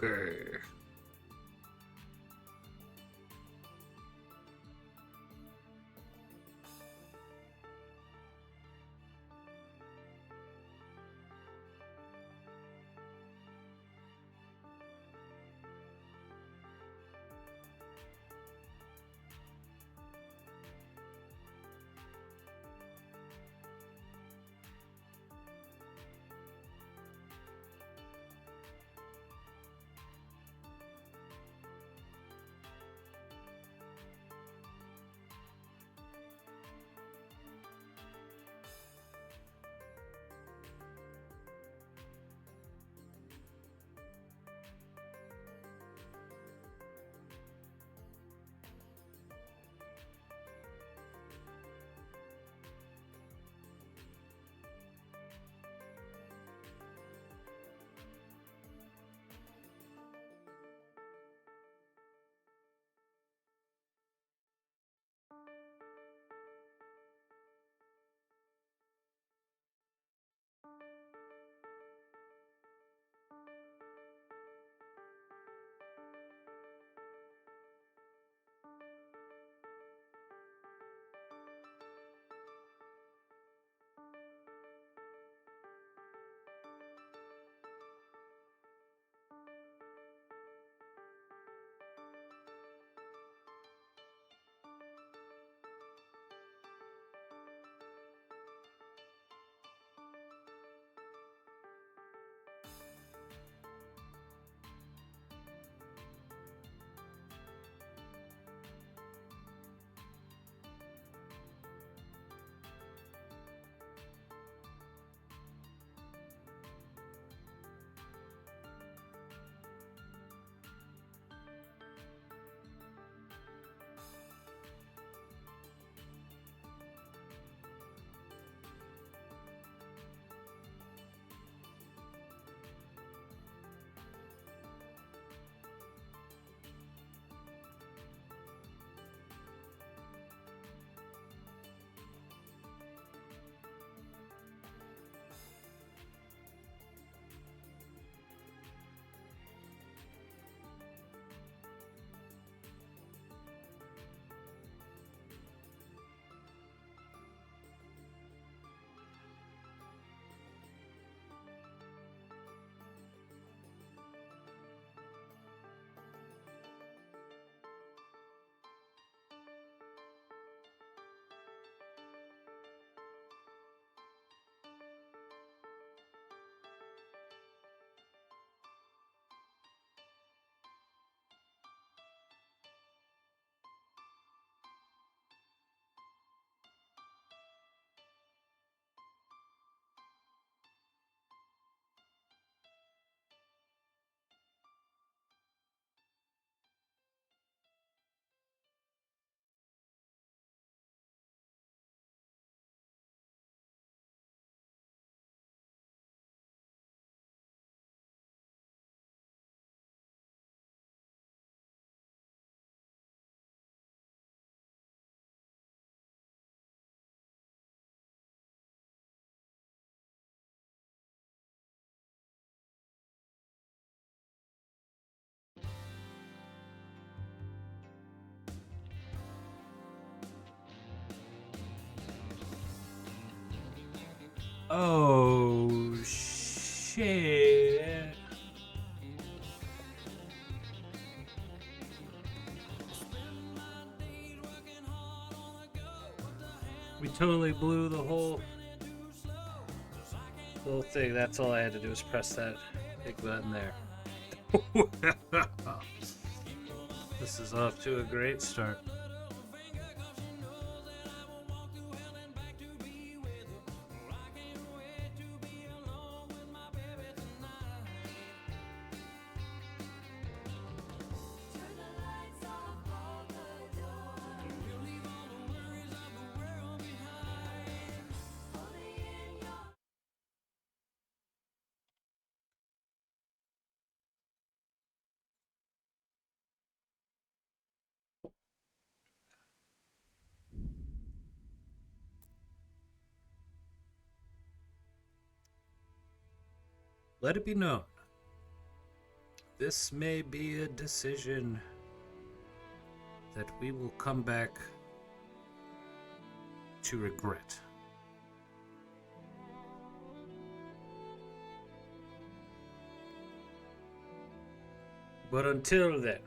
Okay. Oh shit. We totally blew the whole thing. That's all I had to do was press that big button there. This is off to a great start. Let it be known This may be a decision that we will come back to regret. But until then,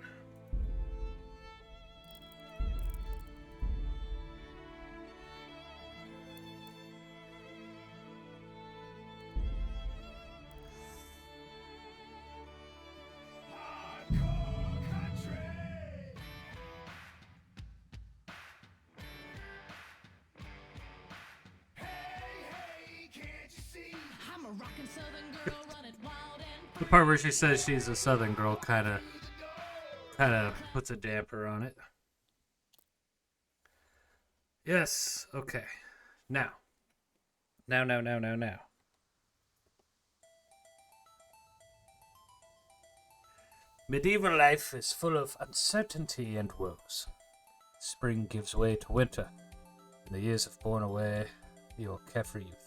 the part where she says she's a Southern girl kind of puts a damper on it. Yes, okay. Now. Medieval life is full of uncertainty and woes. Spring gives way to winter, and the years have borne away your carefree youth.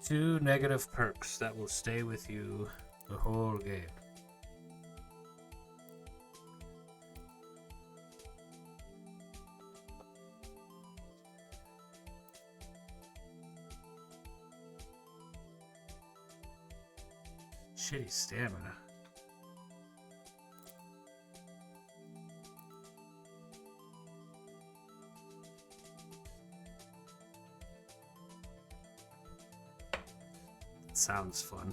Two negative perks that will stay with you the whole game. Shitty stamina. Sounds fun.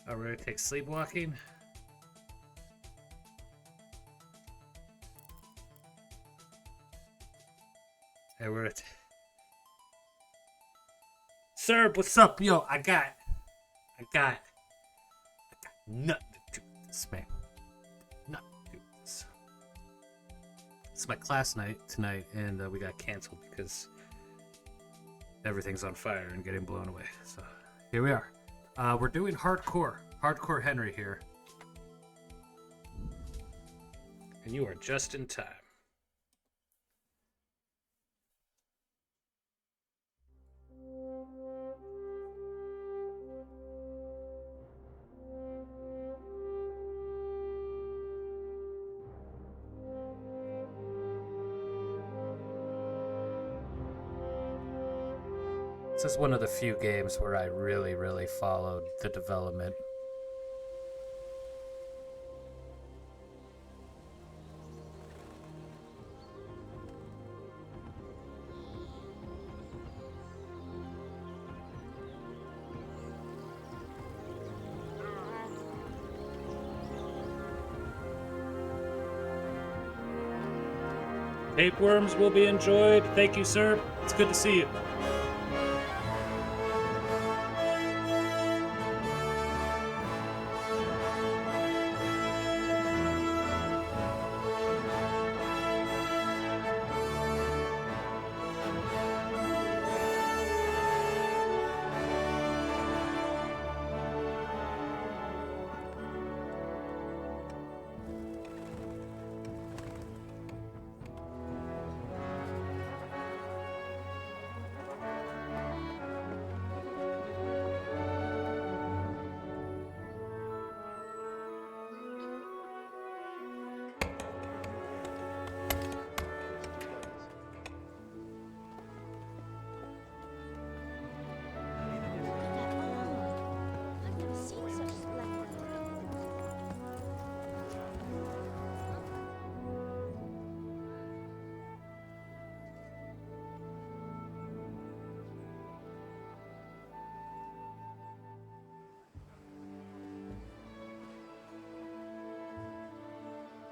Oh, we're gonna take sleepwalking. Hey, we're at. Sir, what's up? Yo, I got nothing to do with this, man. Nothing to do with this. It's my class night tonight, and we got canceled because everything's on fire and getting blown away. So here we are. We're doing hardcore Henry here, and you are just in time. This is one of the few games where I really followed the development. Tapeworms will be enjoyed. Thank you, sir. It's good to see you.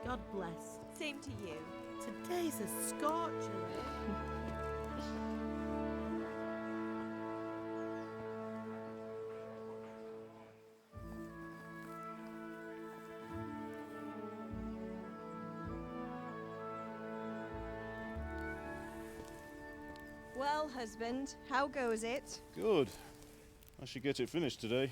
God bless. Same to you. Today's a scorcher. Well, husband, how goes it? Good. I should get it finished today.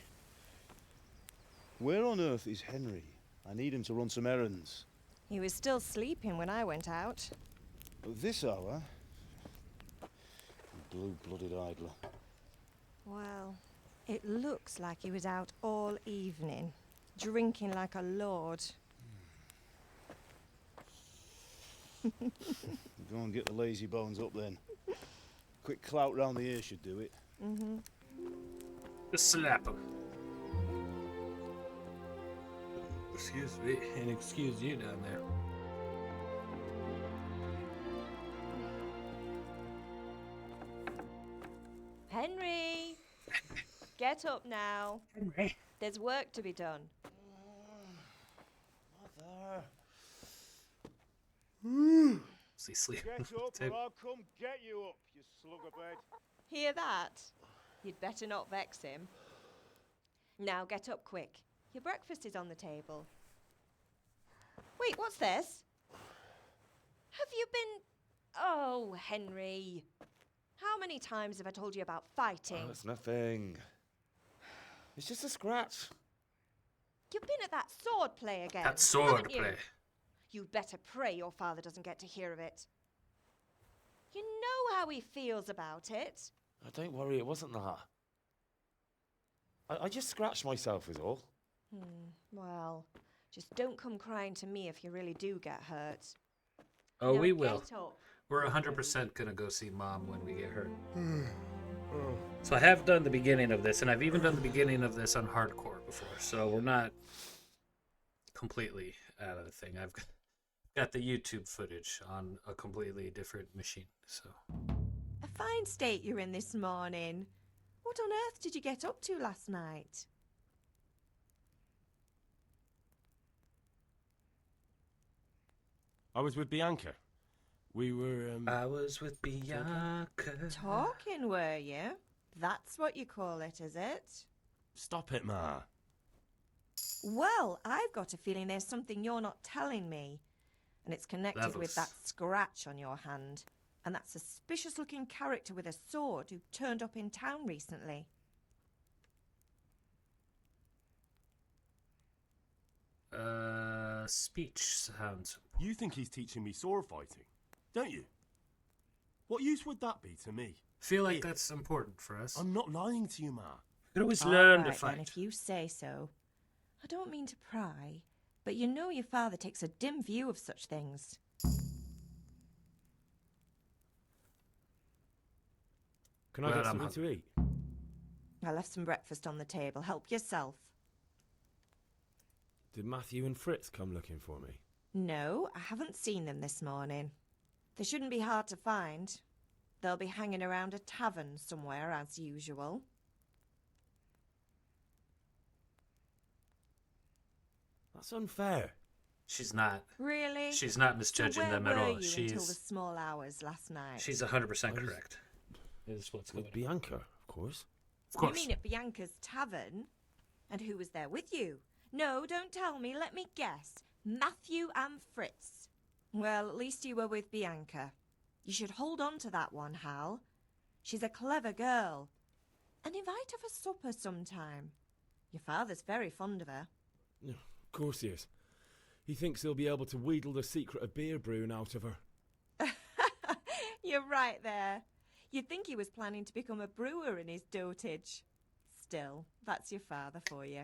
Where on earth is Henry? I need him to run some errands. He was still sleeping when I went out. At this hour? Blue-blooded idler. Well, it looks like he was out all evening, drinking like a lord. Go and get the lazy bones up then. Quick clout round the ear should do it. Mm-hmm. Just slap him. Excuse me, and excuse you down there. Henry! Get up now. Henry. There's work to be done. Mother. Is he sleeping? Get up or I'll come get you up, you slugabed. Hear that? You'd better not vex him. Now get up quick. Your breakfast is on the table. Wait, what's this? Have you been... Oh, Henry. How many times have I told you about fighting? Oh, it's nothing. It's just a scratch. You've been at that sword play again. That sword haven't you? play. You'd better pray your father doesn't get to hear of it. You know how he feels about it. Oh, don't worry, it wasn't that. I just scratched myself is all. Well, just don't come crying to me if you really do get hurt. Oh, Now we will. get up. We're 100% gonna go see Mom when we get hurt. So I have done the beginning of this, and I've even done the beginning of this on hardcore before, so we're not completely out of the thing. I've got the YouTube footage on a completely different machine, so... A fine state you're in this morning. What on earth did you get up to last night? I was with Bianca. We were, I was with Bianca. Talking, were you? That's what you call it, is it? Stop it, Ma. Well, I've got a feeling there's something you're not telling me. And it's connected with that scratch on your hand. And that suspicious-looking character with a sword who turned up in town recently. Speech sounds... You think he's teaching me sword fighting, don't you? What use would that be to me? feel like that's important for us. I'm not lying to you, Ma. You can always All learn to right, fight. then, if you say so. I don't mean to pry, but you know your father takes a dim view of such things. Can I Well, get I'm something to eat? I left some breakfast on the table. Help yourself. Did Matthew and Fritz come looking for me? No, I haven't seen them this morning. They shouldn't be hard to find. They'll be hanging around a tavern somewhere, as usual. That's unfair. She's not. Really? She's not misjudging so them where at all. were you until the She's small hours last night? 100% correct. Is what's going With on. Bianca, of course. Of course. You mean at Bianca's tavern? And who was there with you? No, don't tell me. Let me guess. Matthew and Fritz. Well, at least you were with Bianca. You should hold on to that one, Hal. She's a clever girl. And invite her for supper sometime. Your father's very fond of her. Of course he is. He thinks he'll be able to wheedle the secret of beer brewing out of her. You're right there. You'd think he was planning to become a brewer in his dotage. Still, that's your father for you.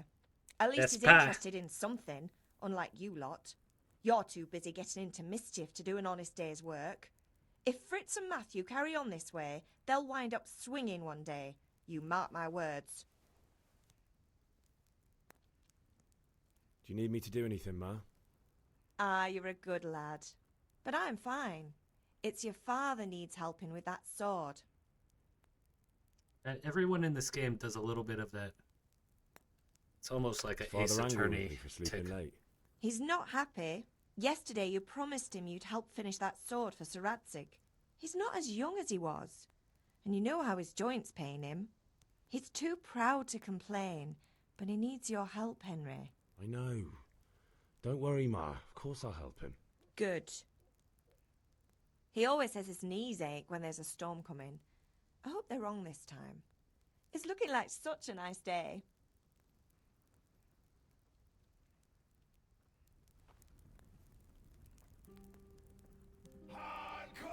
At least That's he's Pa. interested in something, unlike you lot. You're too busy getting into mischief to do an honest day's work. If Fritz and Matthew carry on this way, they'll wind up swinging one day. You mark my words. Do you need me to do anything, Ma? Ah, you're a good lad. But I'm fine. It's your father needs helping with that sword. Everyone in this game does a little bit of that. It's almost like an Ace Father angry with Attorney me for sleeping tick. late. He's not happy. Yesterday you promised him you'd help finish that sword for Sir Radzig. He's not as young as he was. And you know how his joints pain him. He's too proud to complain, but he needs your help, Henry. I know. Don't worry, Ma. Of course I'll help him. Good. He always says his knees ache when there's a storm coming. I hope they're wrong this time. It's looking like such a nice day.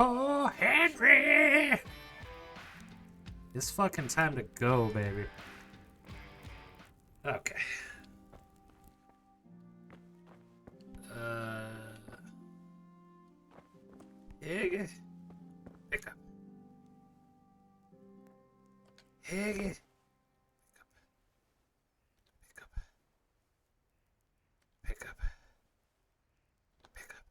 Oh, Henry! It's fucking time to go, baby. Okay. Higgy. Pick up. Higgy. Pick up. Pick up. Pick up. Pick up.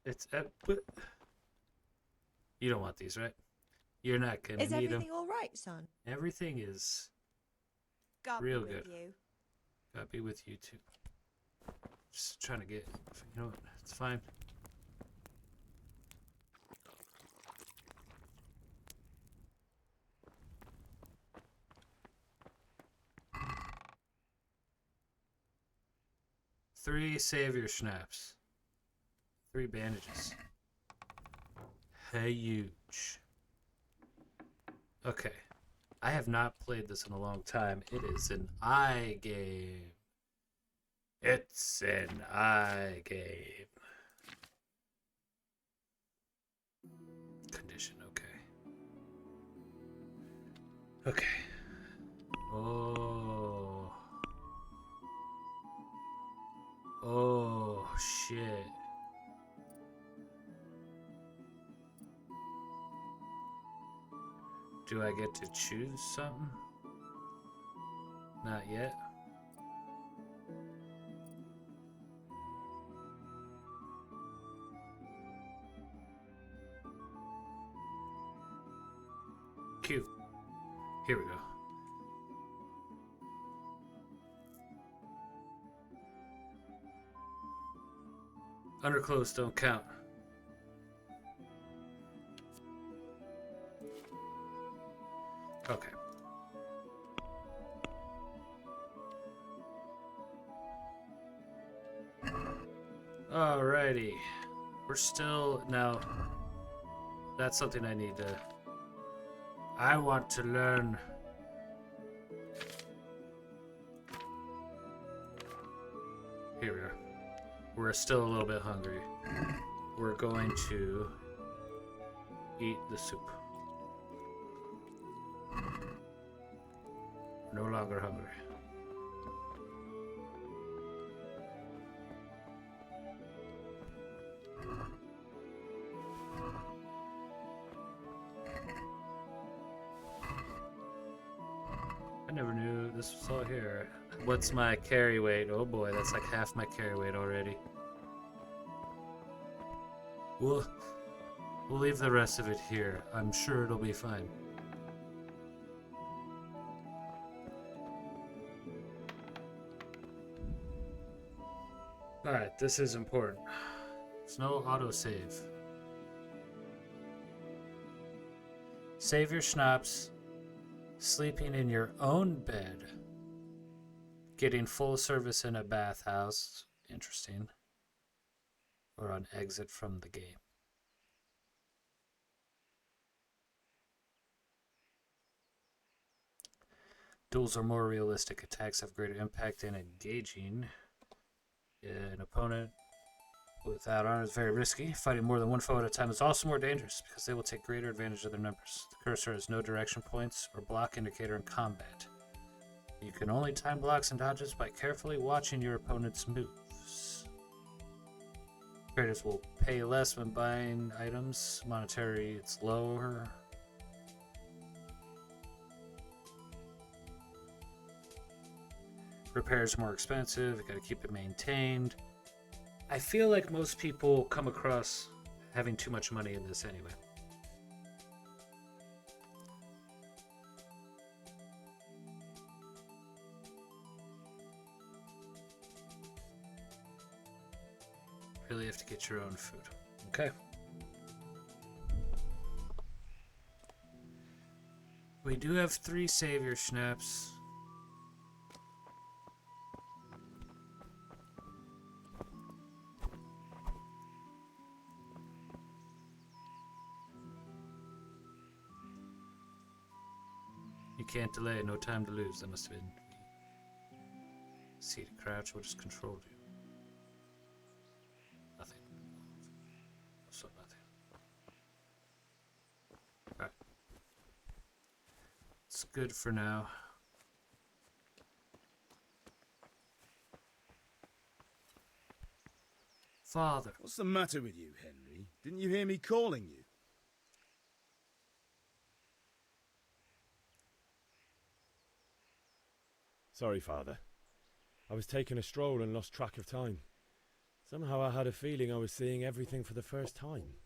It's you don't want these, right? You're not gonna Is need them. everything all right, son? Everything is God be real with good. you. God be with you too. Just trying to get. You know what? It's fine. Three savior schnapps. 3 bandages. Huge. Okay. I have not played this in a long time. It is an eye game. It's an eye game. Condition, okay. Okay. Oh. Oh, shit. Do I get to choose something? Not yet. Cute. Here we go. Underclothes don't count. Okay. Alrighty. We're still now. That's something I need to. I want to learn. Here we are. We're still a little bit hungry. We're going to eat the soup. No longer hungry. I never knew this was all here. What's my carry weight? Oh boy, that's like half my carry weight already. We'll leave the rest of it here. I'm sure it'll be fine. Alright, this is important. There's no autosave. Save your schnapps. Sleeping in your own bed. Getting full service in a bathhouse. Interesting. Or on exit from the game. Duels are more realistic. Attacks have greater impact and engaging. An opponent without armor is very risky. Fighting more than one foe at a time is also more dangerous because they will take greater advantage of their numbers. The cursor has no direction points or block indicator in combat. You can only time blocks and dodges by carefully watching your opponent's moves. Traders will pay less when buying items. Monetary, it's lower. Repairs are more expensive. You gotta keep it maintained. I feel like most people come across having too much money in this anyway. Really have to get your own food. Okay. We do have 3 savior schnapps. You can't delay. No time to lose. That must have been C to crouch. What just controlled you? Nothing. So nothing. Alright. It's good for now. Father. What's the matter with you, Henry? Didn't you hear me calling you? Sorry, Father. I was taking a stroll and lost track of time. Somehow I had a feeling I was seeing everything for the first time.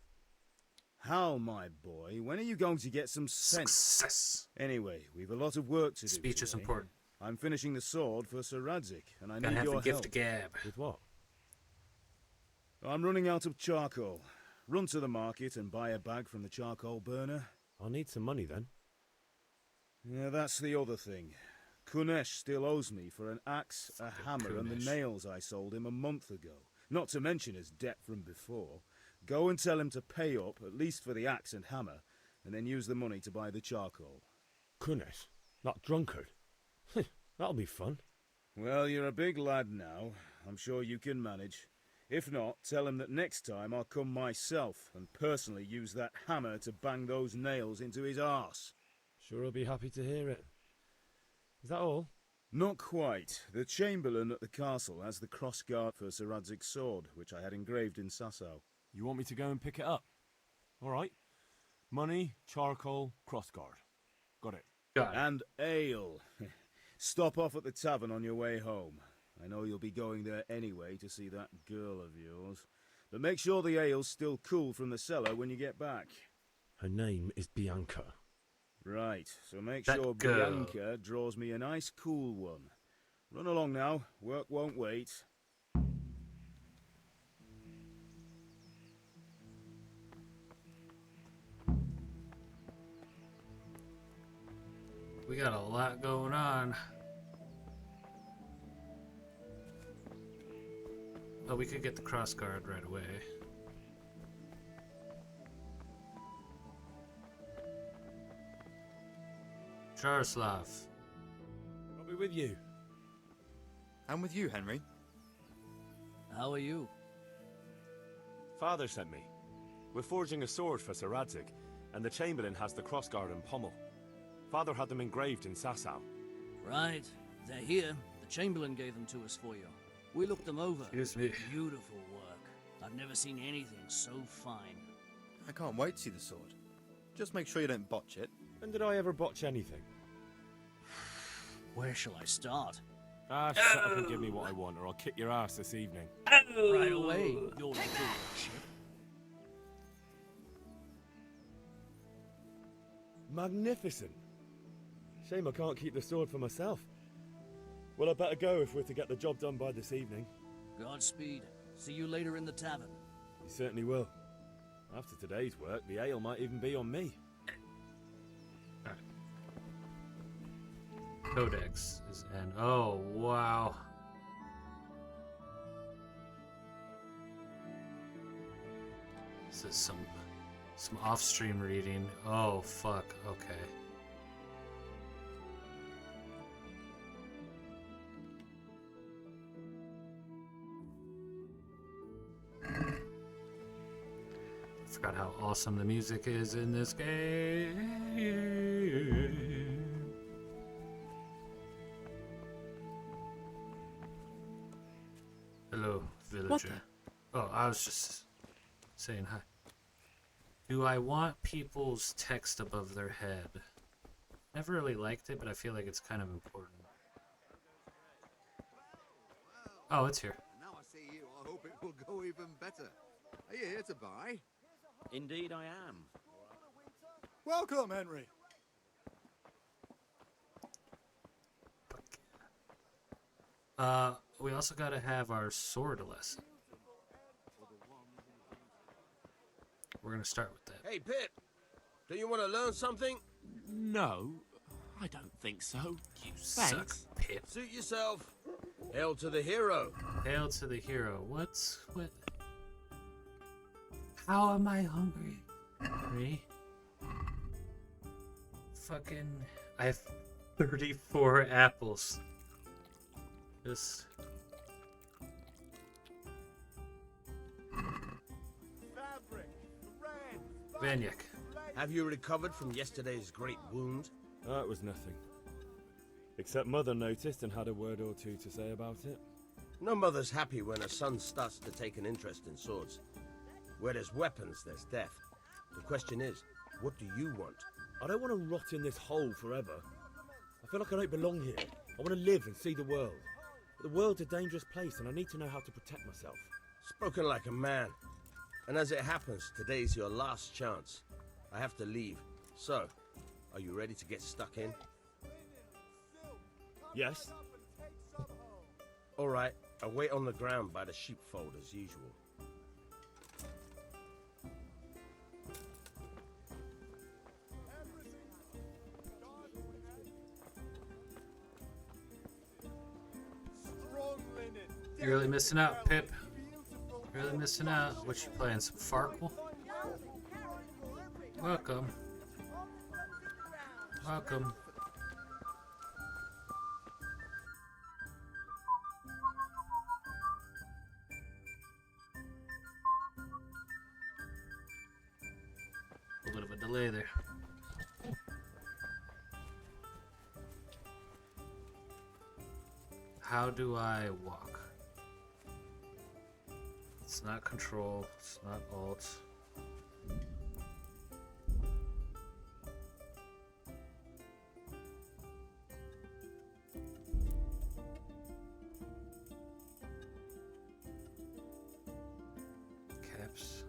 Hal, my boy, when are you going to get some sense? Success. Anyway, we've a lot of work to do. Speech is today. important. I'm finishing the sword for Sir Radzig, and I Gotta need have your the gift help. of gab. With what? I'm running out of charcoal. Run to the market and buy a bag from the charcoal burner. I'll need some money then. Yeah, that's the other thing. Kunesh still owes me for an axe, a hammer, and the Kunesh. nails I sold him a month ago. Not to mention his debt from before. Go and tell him to pay up, at least for the axe and hammer, and then use the money to buy the charcoal. Kunesh? That drunkard? That'll be fun. Well, you're a big lad now. I'm sure you can manage. If not, tell him that next time I'll come myself and personally use that hammer to bang those nails into his arse. Sure I'll be happy to hear it. Is that all? Not quite. The Chamberlain at the castle has the crossguard for Sir Radzig's sword, which I had engraved in Sasau. You want me to go and pick it up? All right. Money, charcoal, crossguard. Got it. Got it. And ale. Stop off at the tavern on your way home. I know you'll be going there anyway to see that girl of yours. But make sure the ale's still cool from the cellar when you get back. Her name is Bianca. Right, so make That sure girl. Bianca draws me a nice cool one. Run along now. Work won't wait. We got a lot going on. Oh, we could get the crossguard right away. Jaroslav. I'll be with you. I'm with you, Henry. How are you? Father sent me. We're forging a sword for Sir Radzig, and the Chamberlain has the crossguard and pommel. Father had them engraved in Sasau. Right. They're here. The Chamberlain gave them to us for you. We looked them over. Excuse me. Beautiful work. I've never seen anything so fine. I can't wait to see the sword. Just make sure you don't botch it. When did I ever botch anything? Where shall I start? Shut up and give me what I want, or I'll kick your ass this evening. Right away, your lordship. Magnificent. Shame I can't keep the sword for myself. Well, I better go if we're to get the job done by this evening. Godspeed. See you later in the tavern. You certainly will. After today's work, the ale might even be on me. Codex is in. Oh, wow. This is some off-stream reading. Oh, fuck. Okay. Forgot how awesome the music is in this game. Hello, villager. Oh, I was just saying hi. Do I want people's text above their head? Never really liked it, but I feel like it's kind of important. Oh, it's here. Now I see you, I hope it will go even better. Are you here to buy? Indeed I am. Welcome, Henry. We also gotta have our sword lesson. We're gonna start with that. Hey, Pip. Do you want to learn something? No, I don't think so. You Thanks. suck, Pip. Suit yourself. Hail to the hero. Hail to the hero. What? How am I hungry? Fucking. 34 apples. Just Vanyek. Have you recovered from yesterday's great wound? That was nothing. Except Mother noticed and had a word or two to say about it. No mother's happy when her son starts to take an interest in swords. Where there's weapons, there's death. The question is, what do you want? I don't want to rot in this hole forever. I feel like I don't belong here. I want to live and see the world. But the world's a dangerous place and I need to know how to protect myself. Spoken like a man. And as it happens, today's your last chance. I have to leave. So, are you ready to get stuck in? Yes. All right, I'll wait on the ground by the sheepfold as usual. You're really missing out, Pip. You're really missing out. What you playing? Some Farkle? Welcome. Welcome. A little bit of a delay there. How do I walk? It's not control, it's not alt. Caps.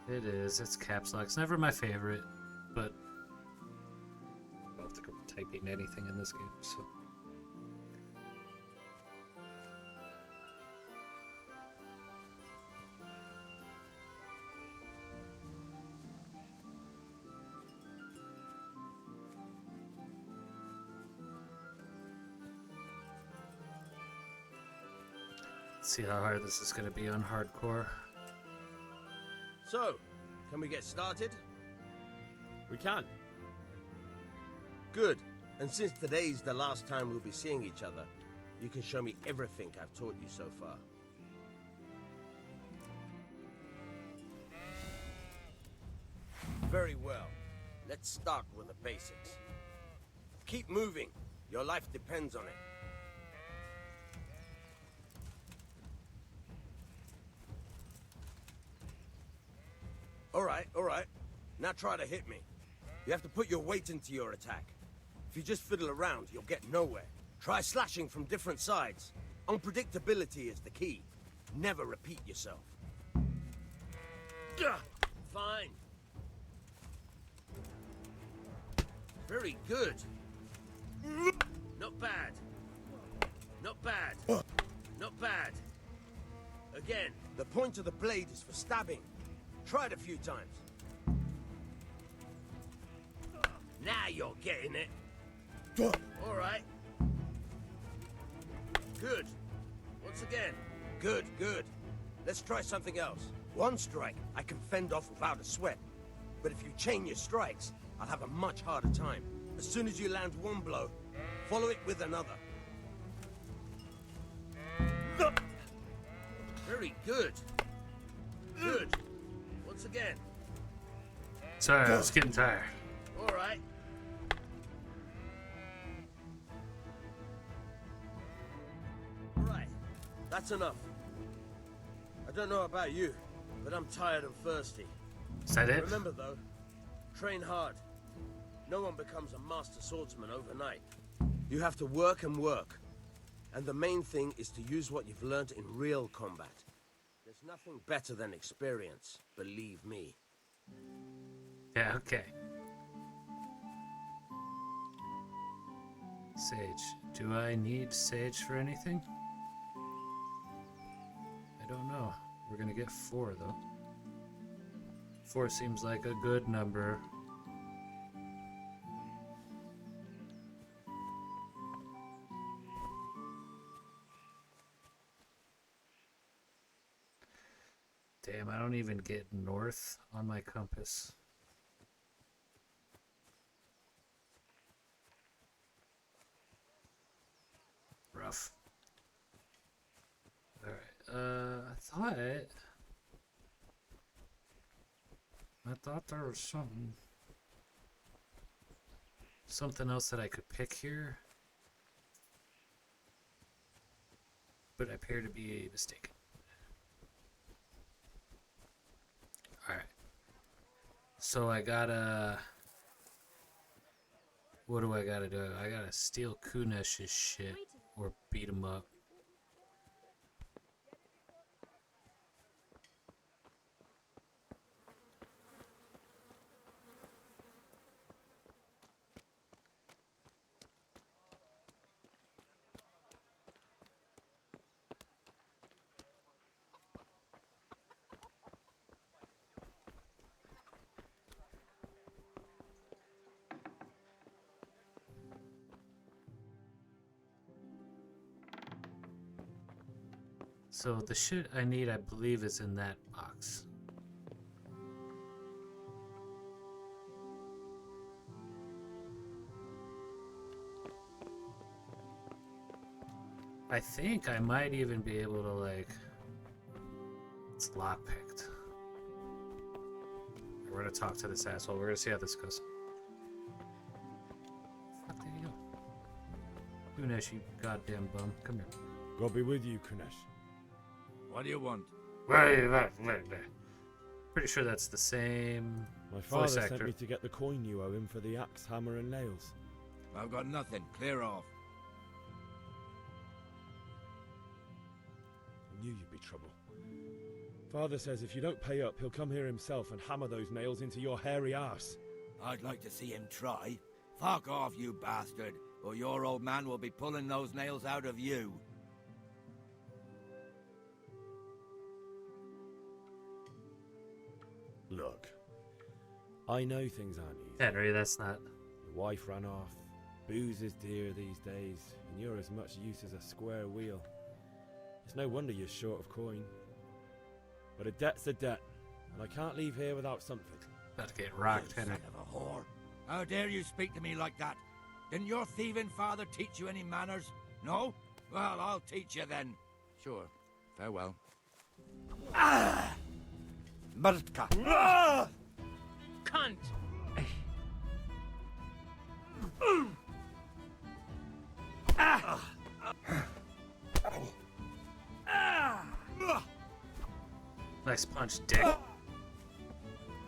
It is. It's caps lock. It's never my favorite, but I don't think I'm typing anything in this game, so. Let's see how hard this is going to be on hardcore. So, can we get started? We can. Good. And since today's the last time we'll be seeing each other, you can show me everything I've taught you so far. Very well. Let's start with the basics. Keep moving. Your life depends on it. All right. Now try to hit me. You have to put your weight into your attack. If you just fiddle around, you'll get nowhere. Try slashing from different sides. Unpredictability is the key. Never repeat yourself. Fine. Very good. Not bad. Not bad. Not bad. Again, the point of the blade is for stabbing. Try it a few times. Now you're getting it. All right. Good. Once again. Good. Let's try something else. One strike, I can fend off without a sweat. But if you chain your strikes, I'll have a much harder time. As soon as you land one blow, follow it with another. Very good. Good. Once again. Sorry, I was getting tired. All right. All right. That's enough. I don't know about you, but I'm tired and thirsty. Is that it? Remember though, train hard. No one becomes a master swordsman overnight. You have to work and work. And the main thing is to use what you've learned in real combat. There's nothing better than experience, believe me. Yeah, okay. Sage. Do I need Sage for anything? I don't know. We're gonna get 4 though. 4 seems like a good number. Damn, I don't even get north on my compass. Rough. Alright, I thought there was something else that I could pick here, but I appear to be mistaken. Alright, so I gotta, what do I gotta do? I gotta steal Kunesh's shit or beat him up. So the shit I need, I believe, is in that box. I think I might even be able to, like, it's lockpicked. We're gonna talk to this asshole. We're gonna see how this goes. Fuck, there you go. Kunesh, you goddamn bum. Come here. God be with you, Kunesh. What do you want? Pretty sure that's the same My voice father actor. sent me to get the coin you owe him for the axe, hammer, and nails. I've got nothing. Clear off. I knew you'd be trouble. Father says if you don't pay up, he'll come here himself and hammer those nails into your hairy arse. I'd like to see him try. Fuck off, you bastard, or your old man will be pulling those nails out of you. Look, I know things aren't easy. Henry, that's not. Your wife ran off. Booze is dear these days, and you're as much use as a square wheel. It's no wonder you're short of coin. But a debt's a debt, and I can't leave here without something. About to get rocked, You Henry. son of a whore. How dare you speak to me like that? Didn't your thieving father teach you any manners? No? Well, I'll teach you then. Sure. Farewell. Ah! Mrtka. Ah! Cunt! Nice punch, dick.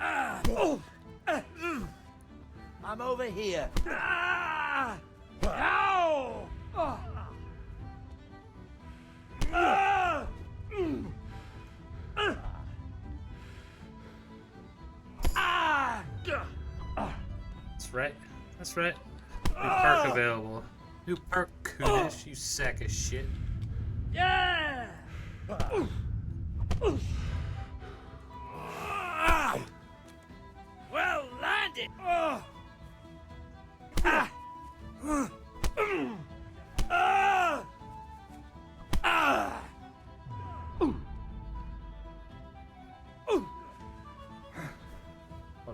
I'm over here. That's right. That's right. New perk available. New perk, Kunesh, you sack of shit. Yeah! Well landed! Oh,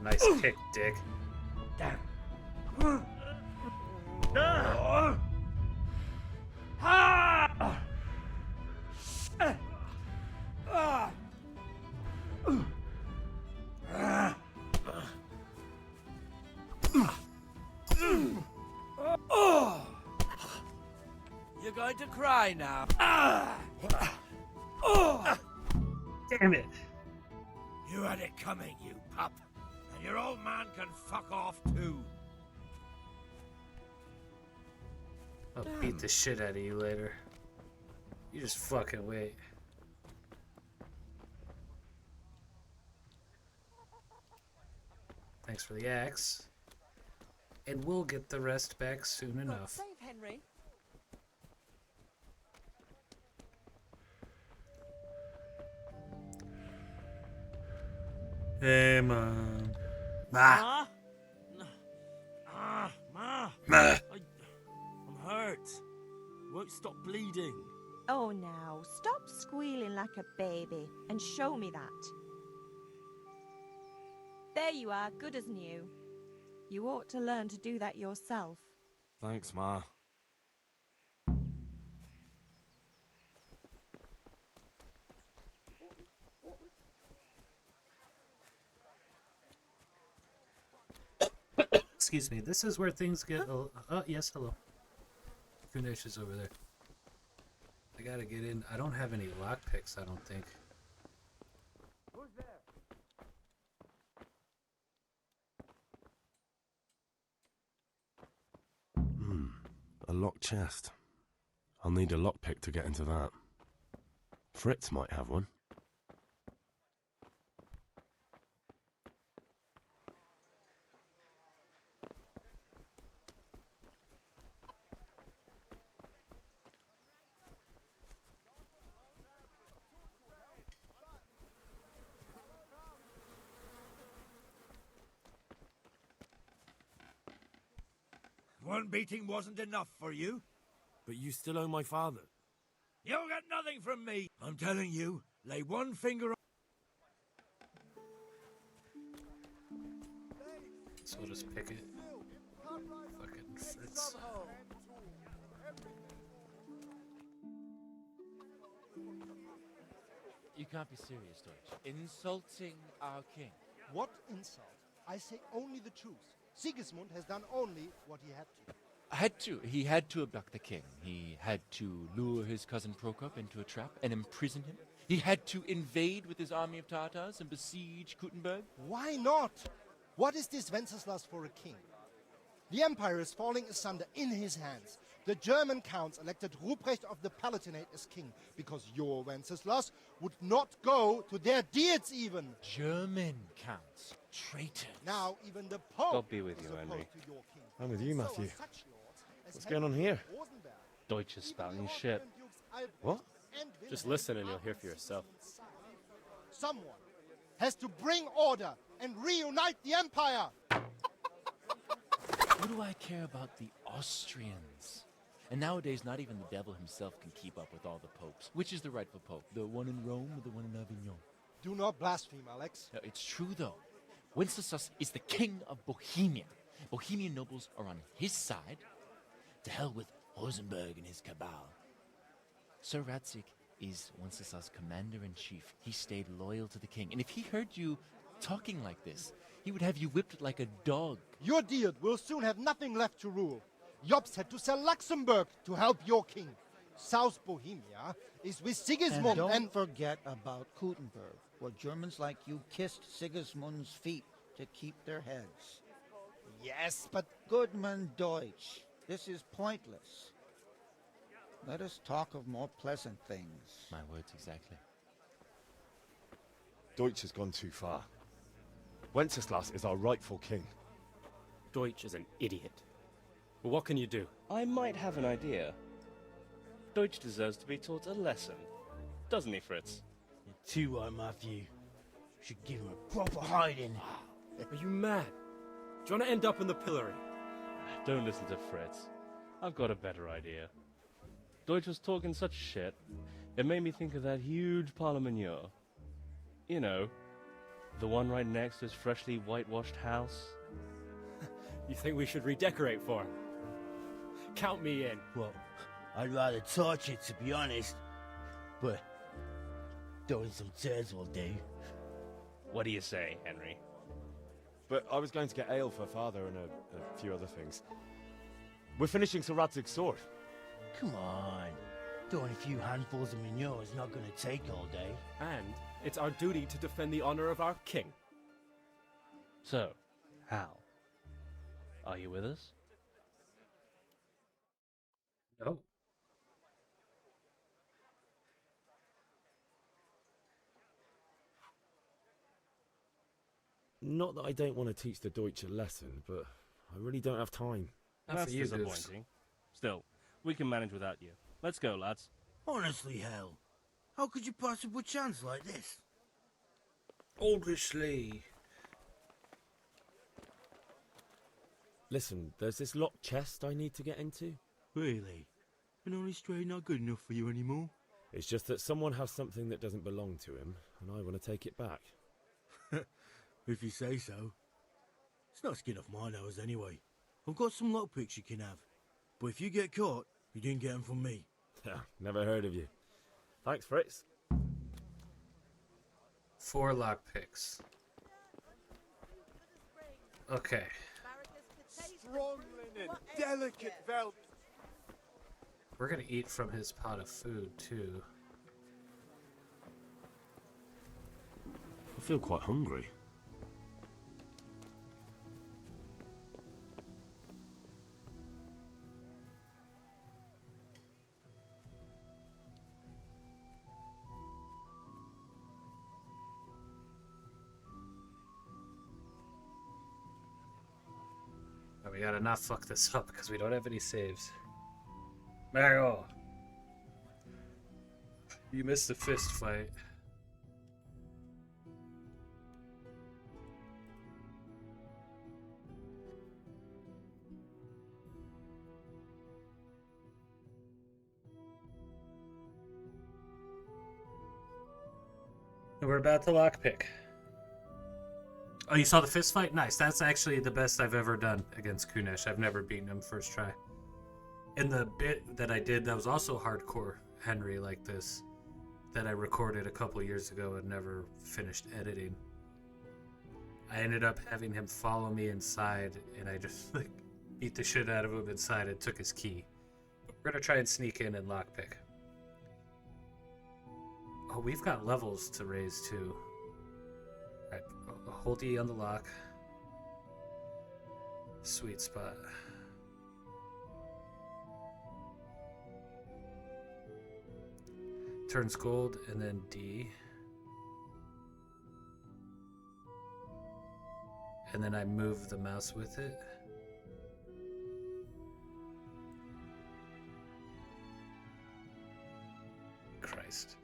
nice kick, dick. You're going to cry now. Damn it. You had it coming, you pup. And your old man can fuck off too. I'll beat the shit out of you later. You just fucking wait. Thanks for the axe. And we'll get the rest back soon enough. Save Henry. Hey, Mom. Ma? Ma! I'm hurt. Won't stop bleeding. Oh, now, stop squealing like a baby and show me that. There you are, good as new. You ought to learn to do that yourself. Thanks, Ma. Excuse me, this is where things get... Oh, yes, hello. Kunesh is over there. I gotta get in. I don't have any lockpicks, I don't think. Who's there? A locked chest. I'll need a lockpick to get into that. Fritz might have one. One beating wasn't enough for you? But you still owe my father. You'll get nothing from me. I'm telling you, lay one finger on... So we'll just pick it. Fucking Fritz. You can't be serious, Deutsch. Insulting our king. What insult? I say only the truth. Sigismund has done only what he had to. He had to abduct the king. He had to lure his cousin Prokop into a trap and imprison him. He had to invade with his army of Tartars and besiege Kuttenberg. Why not? What is this Wenceslas for a king? The empire is falling asunder in his hands. The German counts elected Ruprecht of the Palatinate as king because your Wenceslas would not go to their deeds even. German counts. Traitors. Now even the Pope God be with you, is Henry. opposed to your king. I'm with you, So are Matthew. such lords as What's going on here? Rosenberg, Deutsch is spouting shit. Dukes Albrecht What? and Just Wilhelm listen and you'll are hear for yourself. Someone has to bring order and reunite the empire. What do I care about the Austrians? And nowadays, not even the devil himself can keep up with all the popes. Which is the rightful pope? The one in Rome or the one in Avignon? Do not blaspheme, Alex. No, it's true, though. Wenceslas is the king of Bohemia. Bohemian nobles are on his side. To hell with Rosenberg and his cabal. Sir Radzik is Wenceslas' commander-in-chief. He stayed loyal to the king. And if he heard you talking like this, he would have you whipped like a dog. Your Diet will soon have nothing left to rule. Jobst had to sell Luxembourg to help your king. South Bohemia is with Sigismund And don't forget about Kuttenberg, where Germans like you kissed Sigismund's feet to keep their heads. Yes, but... Goodman Deutsch, this is pointless. Let us talk of more pleasant things. My words exactly. Deutsch has gone too far. Wenceslas is our rightful king. Deutsch is an idiot. Well, what can you do? I might have an idea. Deutsch deserves to be taught a lesson. Doesn't he, Fritz? You're too right, Matthew. Should give him a proper hiding. Are you mad? Do you want to end up in the pillory? Don't listen to Fritz. I've got a better idea. Deutsch was talking such shit, it made me think of that huge Parliament. You know, the one right next to his freshly whitewashed house. You think we should redecorate for him? Count me in. Well, I'd rather torch it, to be honest. But throwing some tears will do. What do you say, Henry? But I was going to get ale for father and a few other things. We're finishing Sir Radzig's sword. Come on. Throwing a few handfuls of manure is not going to take all day. And it's our duty to defend the honor of our king. So, Hal, are you with us? No. Not that I don't want to teach the Deutsch a lesson, but I really don't have time. That's disappointing. Still, we can manage without you. Let's go, lads. Honestly, Hal, how could you pass up a chance like this? Obviously. Listen, there's this locked chest I need to get into. Really? And Honest Trade not good enough for you anymore? It's just that someone has something that doesn't belong to him, and I want to take it back. If you say so. It's not skin off my nose anyway. I've got some lockpicks you can have. But if you get caught, you didn't get them from me. Never heard of you. Thanks, Fritz. 4 lockpicks. Okay. Strong linen, delicate velvet. We're gonna eat from his pot of food, too. I feel quite hungry. Oh, we gotta not fuck this up because we don't have any saves. Mario! You missed the fist fight. And we're about to lockpick. Oh, you saw the fist fight? Nice. That's actually the best I've ever done against Kunesh. I've never beaten him first try. And the bit that I did that was also hardcore Henry like this, that I recorded a couple years ago and never finished editing. I ended up having him follow me inside, and I just like beat the shit out of him inside and took his key. We're gonna try and sneak in and lockpick. Oh, we've got levels to raise too. Alright, hold E on the lock. Sweet spot. Turns gold and then D. And then I move the mouse with it. Christ.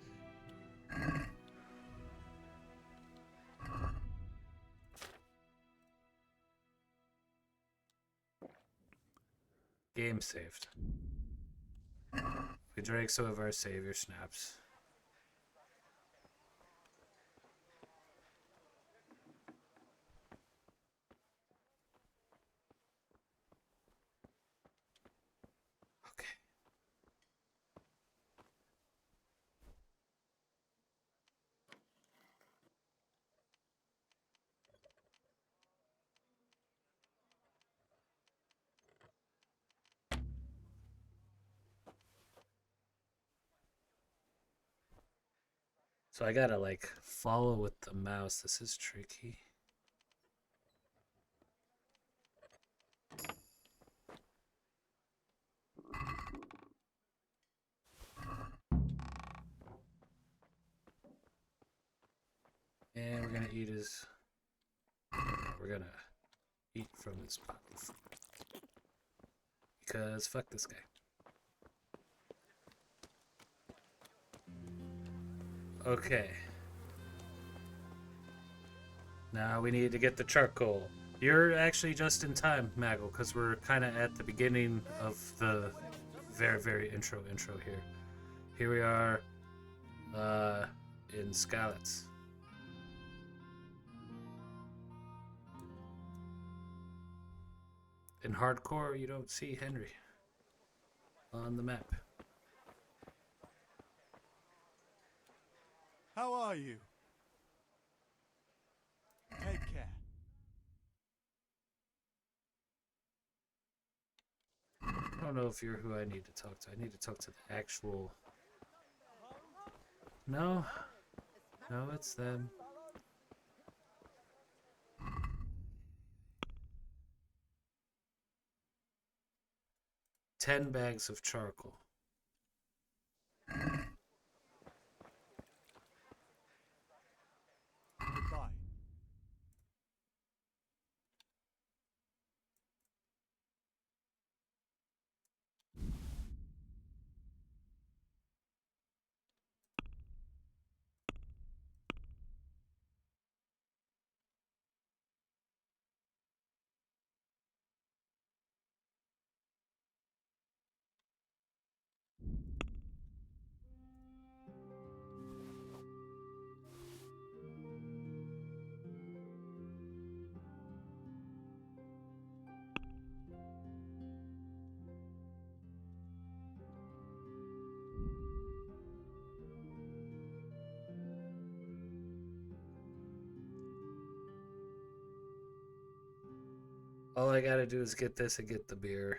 Game saved. We drank some of our savior snaps. Okay. So I gotta like follow with the mouse. This is tricky. And we're gonna eat his. We're gonna eat from his pot of food. Because fuck this guy. Okay. Now we need to get the charcoal. You're actually just in time, Maggle, because we're kind of at the beginning of the very intro here. Here we are in Skalitz. In hardcore, you don't see Henry on the map. How are you? Take care. I don't know if you're who I need to talk to. I need to talk to the actual... No. No, it's them. $10 bags of charcoal. All I gotta do is get this and get the beer.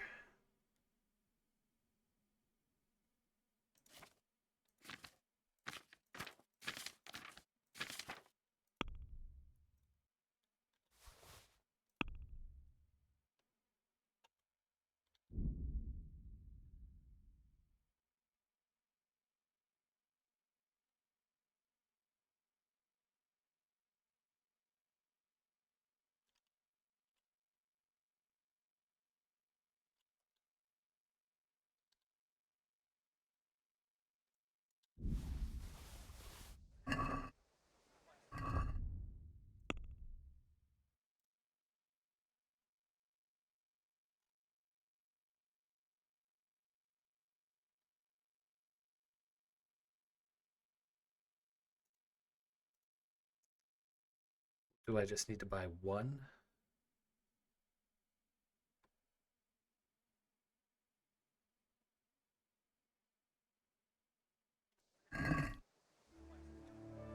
Do I just need to buy one?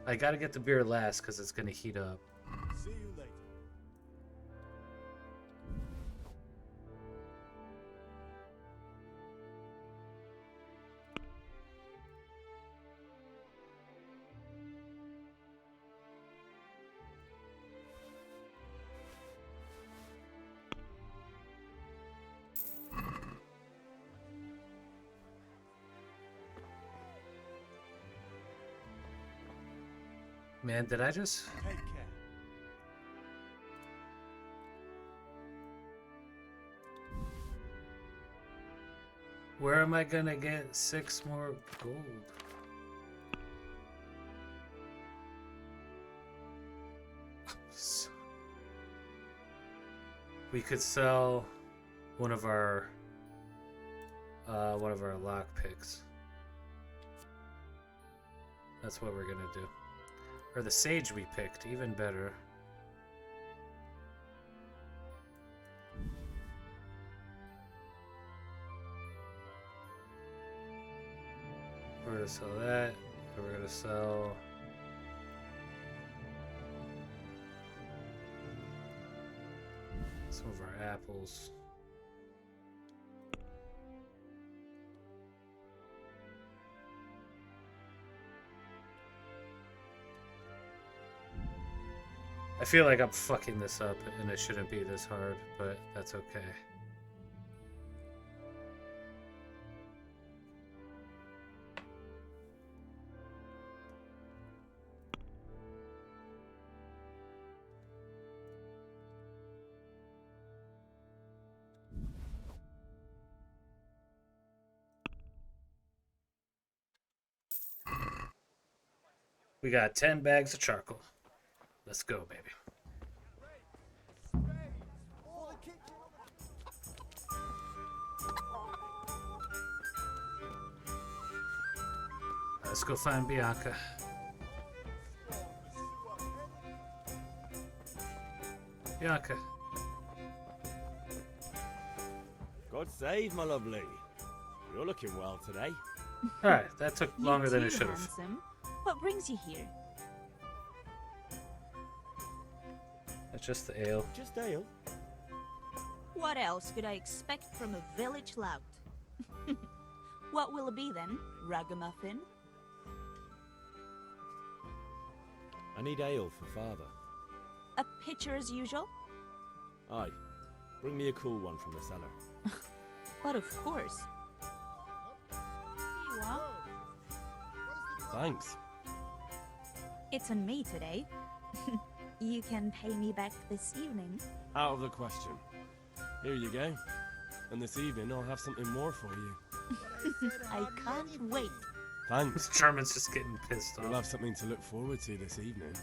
I gotta get the beer last because it's gonna heat up. See you later. Man, did I just... Take care. Where am I gonna get 6 more gold? We could sell one of our lock picks. That's what we're gonna do. Or the sage we picked, even better. We're gonna sell that, and we're gonna sell some of our apples. I feel like I'm fucking this up and it shouldn't be this hard, but that's okay. We got 10 bags of charcoal. Let's go, baby. Let's go find Bianca. Bianca. God save, my lovely. You're looking well today. Alright, that took longer than it should have. Handsome. What brings you here? That's just the ale. Just ale? What else could I expect from a village lout? What will it be then? Ragamuffin? I need ale for father. A pitcher as usual? Aye. Bring me a cool one from the cellar. But of course. Here you are. Thanks. It's on me today. You can pay me back this evening. Out of the question. Here you go. And this evening I'll have something more for you. I can't wait. Thanks. Sherman's just getting pissed off. We'll have something to look forward to this evening.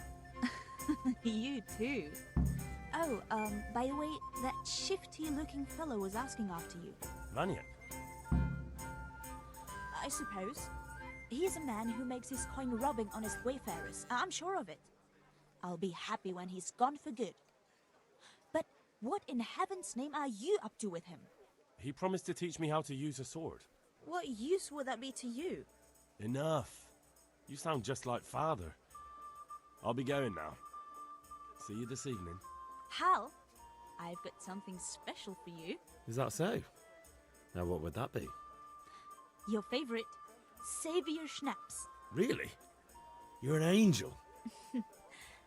You too. Oh, by the way, that shifty-looking fellow was asking after you. Vanya? I suppose. He's a man who makes his coin rubbing honest wayfarers. I'm sure of it. I'll be happy when he's gone for good. But what in heaven's name are you up to with him? He promised to teach me how to use a sword. What use would that be to you? Enough. You sound just like father. I'll be going now. See you this evening. Hal, I've got something special for you. Is that so? Now, what would that be? Your favorite, Savior Schnapps. Really? You're an angel.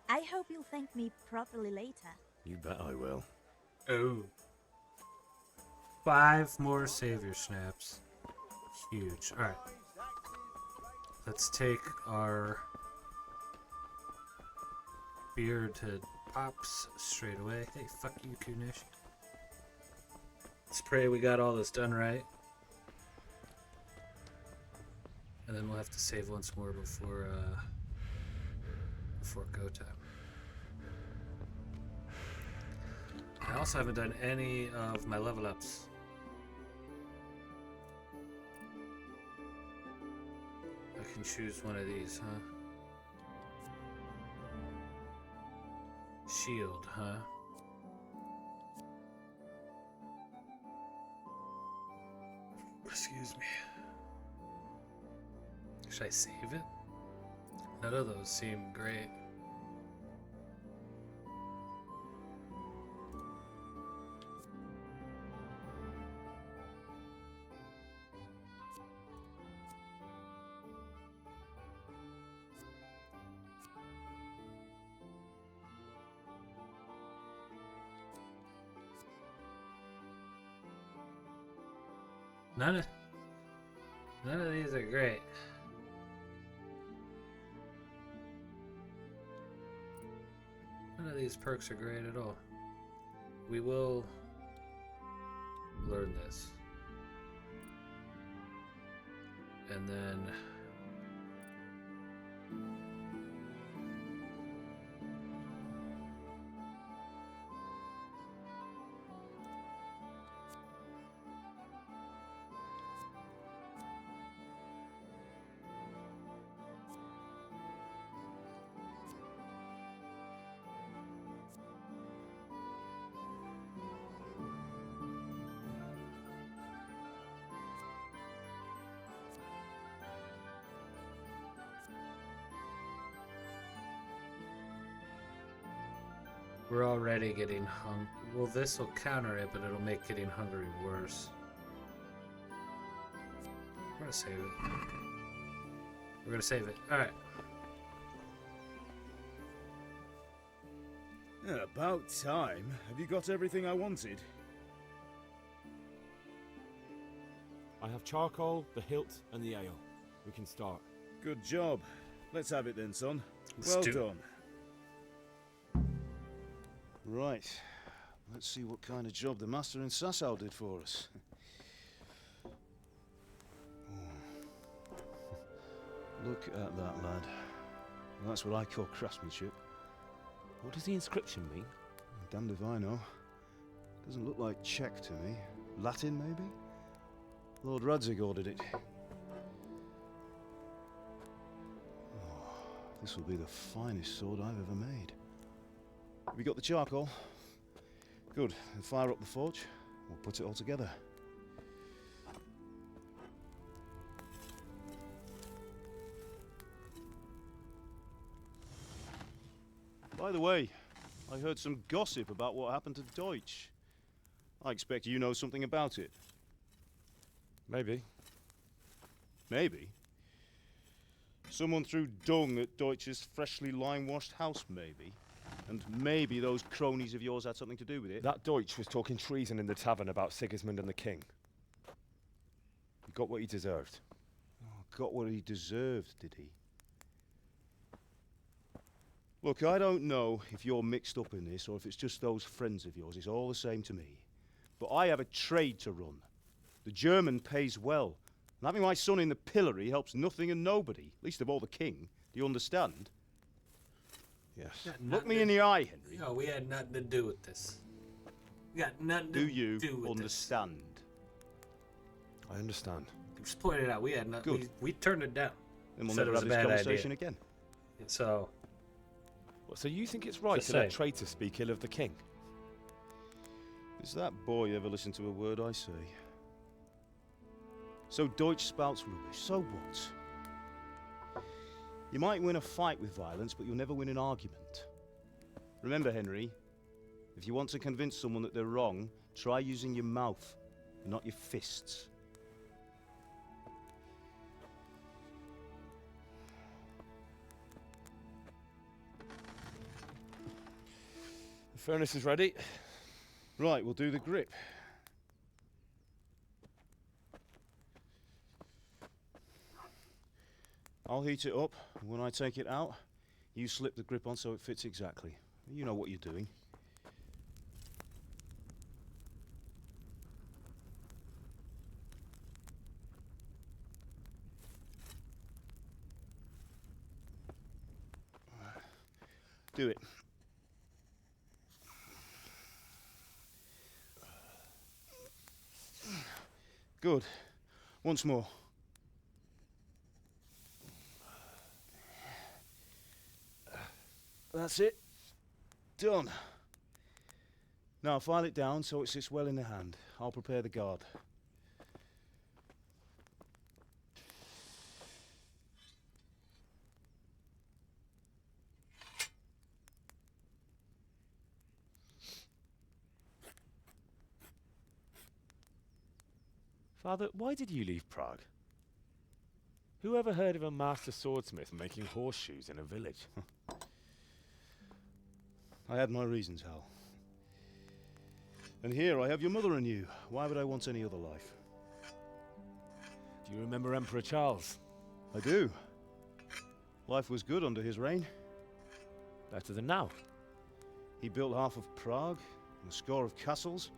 I hope you'll thank me properly later. You bet I will. Oh. 5 more Savior Snaps. Huge. Alright. Let's take our bearded pops straight away. Hey, fuck you, Kunish. Let's pray we got all this done right. And then we'll have to save once more before go time. I also haven't done any of my level ups. I can choose one of these, huh? Shield, huh? Excuse me. Should I save it? None of those seem great. None of these are great. None of these perks are great at all. We will learn this. And then we're already getting hung. Well, this will counter it, but it'll make getting hungry worse. We're gonna save it. We're gonna save it. Alright. Yeah, about time. Have you got everything I wanted? I have charcoal, the hilt, and the ale. We can start. Good job. Let's have it then, son. Let's Well do it. done. Right. Let's see what kind of job the master in Sasau did for us. Look at that, lad. That's what I call craftsmanship. What does the inscription mean? Damned if I know. Doesn't look like Czech to me. Latin, maybe? Lord Radzig ordered it. Oh, this will be the finest sword I've ever made. Have you got the charcoal? Good. Then fire up the forge. We'll put it all together. By the way, I heard some gossip about what happened to Deutsch. I expect you know something about it. Maybe. Maybe? Someone threw dung at Deutsch's freshly lime-washed house, maybe? And maybe those cronies of yours had something to do with it? That Deutsch was talking treason in the tavern about Sigismund and the king. He got what he deserved. Oh, got what he deserved, did he? Look, I don't know if you're mixed up in this or if it's just those friends of yours. It's all the same to me. But I have a trade to run. The German pays well. And having my son in the pillory helps nothing and nobody, least of all the king. Do you understand? Yes. Look me in the eye, Henry. No, we had nothing to do with this. We got nothing Do to you do with understand? I understand. this. Just pointed out we had nothing. Good. We turned it down. Then we'll Said it never was have a this bad conversation idea. again. So, So you think it's right Just to let say. traitors speak ill of the king? Does that boy ever listen to a word I say? So Deutsch spouts rubbish. So what? You might win a fight with violence, but you'll never win an argument. Remember, Henry, If you want to convince someone that they're wrong, try using your mouth, and not your fists. The furnace is ready. Right, we'll do the grip. I'll heat it up, and when I take it out, you slip the grip on so it fits exactly. You know what you're doing. Do it. Good. Once more. That's it. Done. Now file it down so it sits well in the hand. I'll prepare the guard. Father, why did you leave Prague? Who ever heard of a master swordsmith making horseshoes in a village? I had my reasons, Hal. And here I have your mother and you. Why would I want any other life? Do you remember Emperor Charles? I do. Life was good under his reign. Better than now. He built half of Prague, and a score of castles,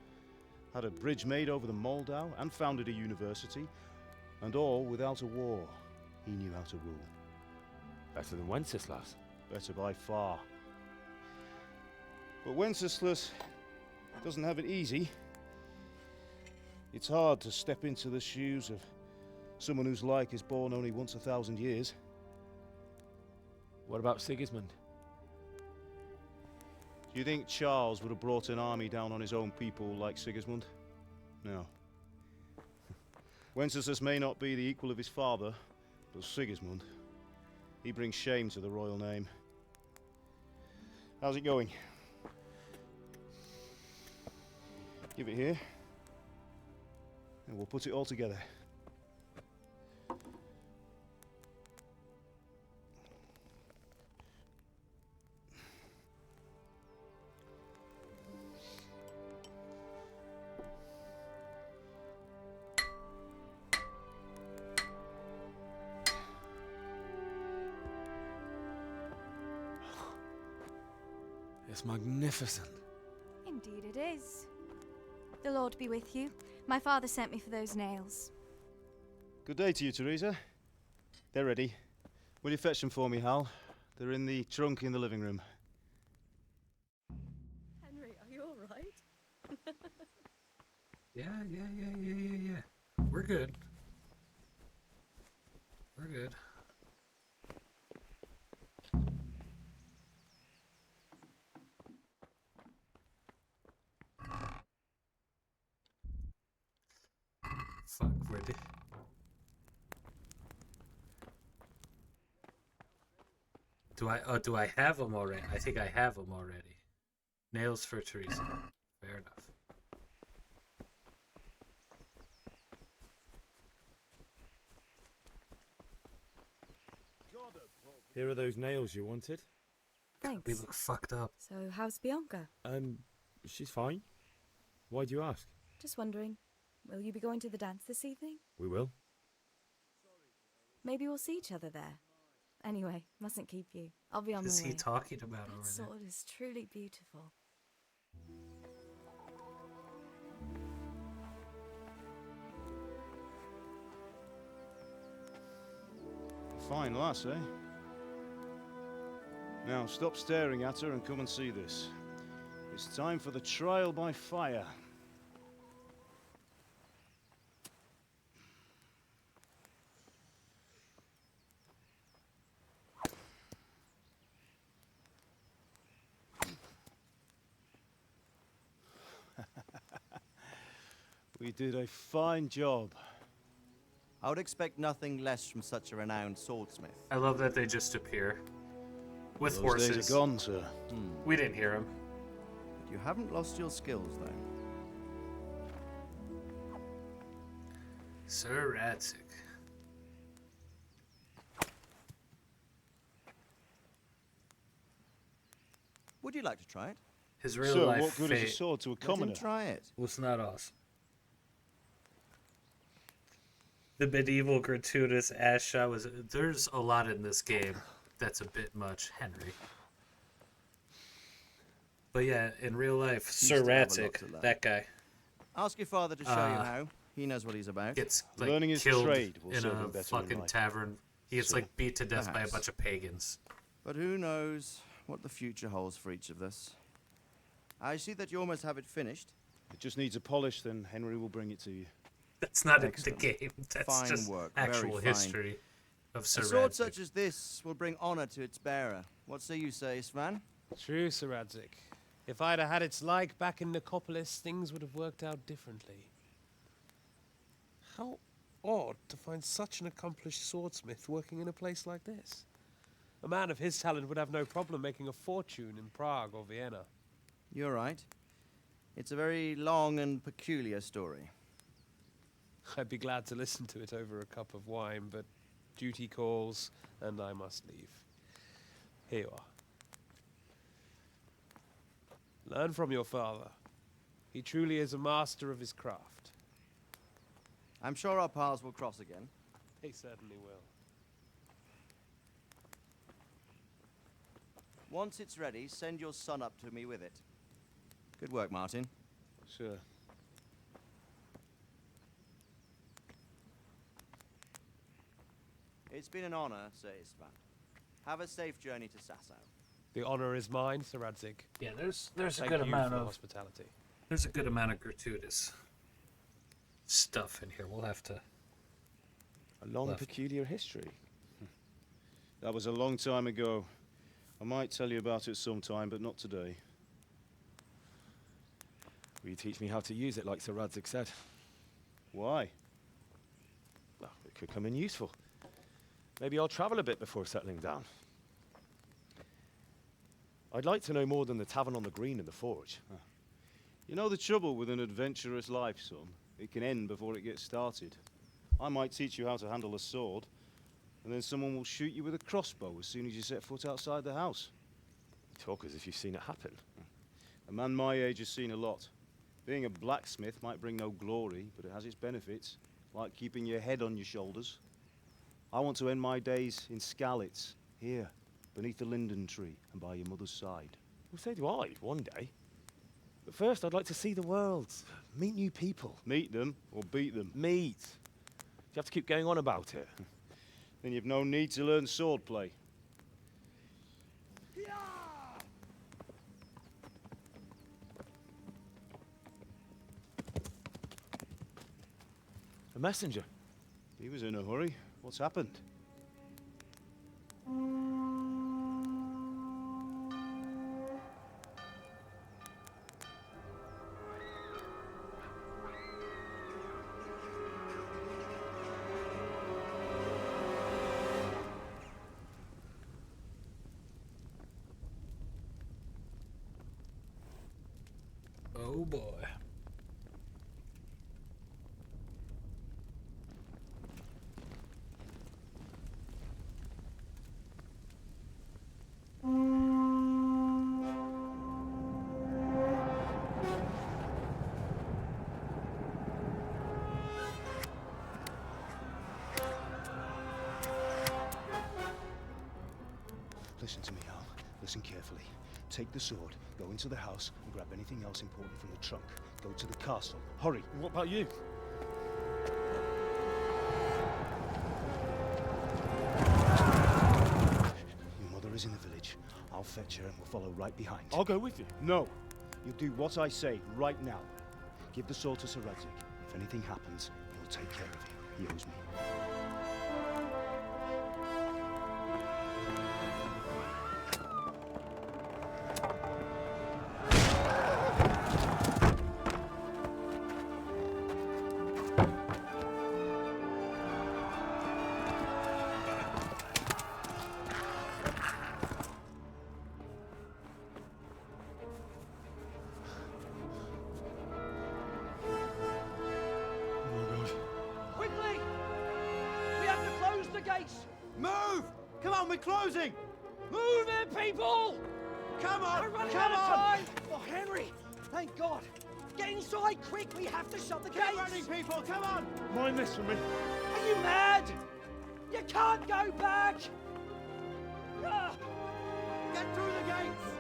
had a bridge made over the Moldau, and founded a university, and all without a war. He knew how to rule. Better than Wenceslas. Better by far. But Wenceslas doesn't have it easy. It's hard to step into the shoes of someone whose like is born only once 1,000 years. What about Sigismund? Do you think Charles would have brought an army down on his own people like Sigismund? No. Wenceslas may not be the equal of his father, but Sigismund, he brings shame to the royal name. How's it going? Give it here, and we'll put it all together. It's magnificent. Indeed it is. The Lord be with you. My father sent me for those nails. Good day to you, Teresa. They're ready. Will you fetch them for me, Hal? They're in the trunk in the living room. Henry, are you alright? Yeah. We're good. We're good. Fuck, ready. Do I have them already? I think I have them already. Nails for Teresa. Fair enough. Here are those nails you wanted. Thanks. We look fucked up. So, how's Bianca? She's fine. Why do you ask? Just wondering, will you be going to the dance this evening? We will. Maybe we'll see each other there. Anyway, mustn't keep you. I'll be on my way. What is he talking about over That there? sword is truly beautiful. Fine lass, eh? Now stop staring at her and come and see this. It's time for the trial by fire. We did a fine job. I would expect nothing less from such a renowned swordsmith. I love that they just appear with Those horses. days are gone, sir. We didn't hear him. You haven't lost your skills, though. Sir Radzig. Would you like to try it? His real Sir, life what good is a fate sword to a Let him commoner? try it. was not awesome. The medieval gratuitous ass shot was. There's a lot in this game that's a bit much, Henry. But yeah, in real life, Sir still have a lot Radzig, to learn. that guy, Ask your father to show you how. He knows what he's about. gets like Learning his killed trade will in serve him a better in fucking life. tavern. He gets Sure. like beat to death by a Perhaps. bunch of pagans. But who knows what the future holds for each of us. I see that you almost have it finished. It just needs a polish, then Henry will bring it to you. That's not in the Excellent. game. That's Fine just work, very actual fine. history of Sir A sword Radzig. such as this will bring honor to its bearer. What say you, Svan? True, Sir Radzig. If I'd have had its like back in Nicopolis, things would have worked out differently. How odd to find such an accomplished swordsmith working in a place like this. A man of his talent would have no problem making a fortune in Prague or Vienna. You're right. It's a very long and peculiar story. I'd be glad to listen to it over a cup of wine, but duty calls, and I must leave. Here you are. Learn from your father. He truly is a master of his craft. I'm sure our paths will cross again. He certainly will. Once it's ready, send your son up to me with it. Good work, Martin. Sure. It's been an honor, Sir Istvan. Have a safe journey to Sasau. The honor is mine, Sir Radzig. Yeah, there's a Thank good you amount for the of hospitality. there's a good amount of gratuitous stuff in here. We'll have to. A long, Left. peculiar history. That was a long time ago. I might tell you about it sometime, but not today. Will you teach me how to use it like Sir Radzig said? Why? Well, it could come in useful. Maybe I'll travel a bit before settling down. I'd like to know more than the tavern on the green and the forge. You know the trouble with an adventurous life, son? It can end before it gets started. I might teach you how to handle a sword, and then someone will shoot you with a crossbow as soon as you set foot outside the house. You talk as if you've seen it happen. A man my age has seen a lot. Being a blacksmith might bring no glory, but it has its benefits, like keeping your head on your shoulders. I want to end my days in Skalitz, here, beneath the linden tree and by your mother's side. Well, so do I, one day. But first, I'd like to see the world, meet new people. Meet them or beat them? Meet. Do you have to keep going on about it? Then you've no need to learn swordplay. A messenger. He was in a hurry. What's happened? Oh boy. Listen to me, Al. Listen carefully. Take the sword, go into the house, and grab anything else important from the trunk. Go to the castle. Hurry. What about you? Your mother is in the village. I'll fetch her and we'll follow right behind. I'll go with you. No. You'll do what I say right now. Give the sword to Sir Radzig. If anything happens, he'll take care of you. He owes me. Come on, we're closing! Move it, people! Come on! We're running Come out of on! time! Oh, Henry! Thank God! Get inside, quick! We have to shut the gates! Get running, people! Come on! Mind this for me. Are you mad? You can't go back! Ah! Get through the gates!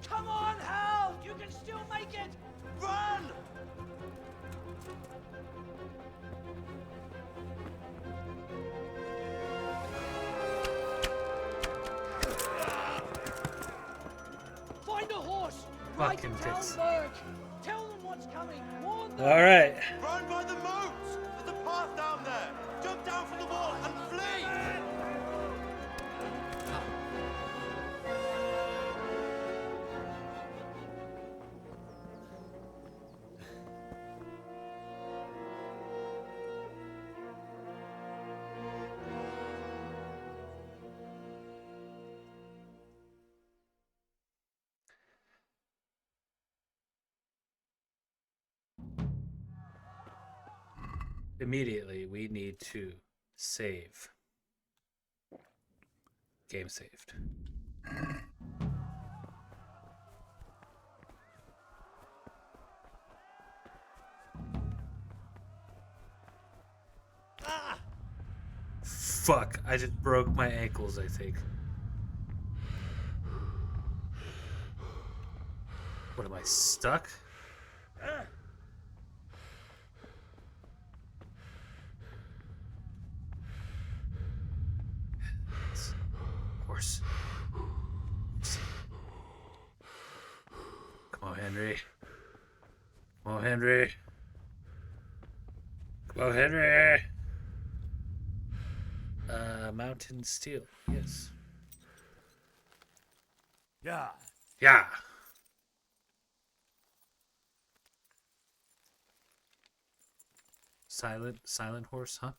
Come on, Hal! You can still make it! Run! Find a horse! Ride to Fucking dicks. Talmberg! Tell them what's coming! Warn them! All right. Run by the moat! There's a path down there! Jump down from the wall and flee! Immediately, we need to save. Game saved. Fuck, I just broke my ankles, I think. What, am I stuck? Horse. Come on, Henry. Come on, Henry. Come on, Henry. Mountain Steel. Yes. Yeah. Yeah. Silent horse, huh?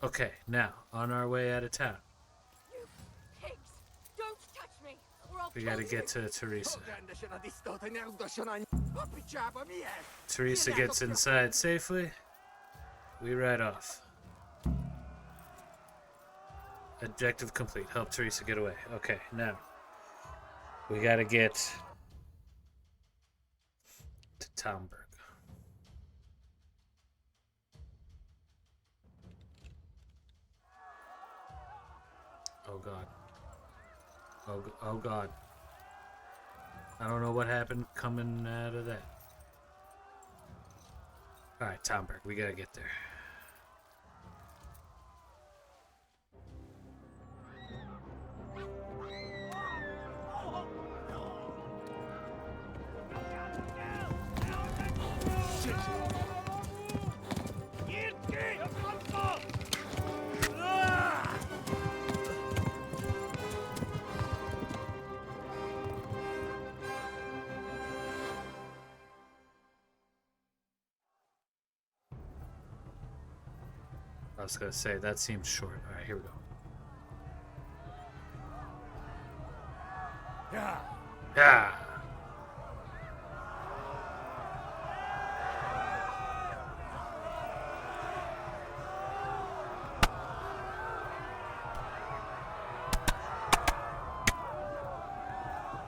Okay, now on our way out of town. You pigs! Don't touch me, or I'll We gotta kill get to Teresa. Teresa. Teresa gets inside safely. We ride off. Objective complete. Help Teresa get away. Okay, now we gotta get to Talmberg. Oh God. Oh God. I don't know what happened coming out of that. Alright, Talmberg, we gotta get there. I was gonna say, that seems short. Alright, here we go. Yeah. Yeah!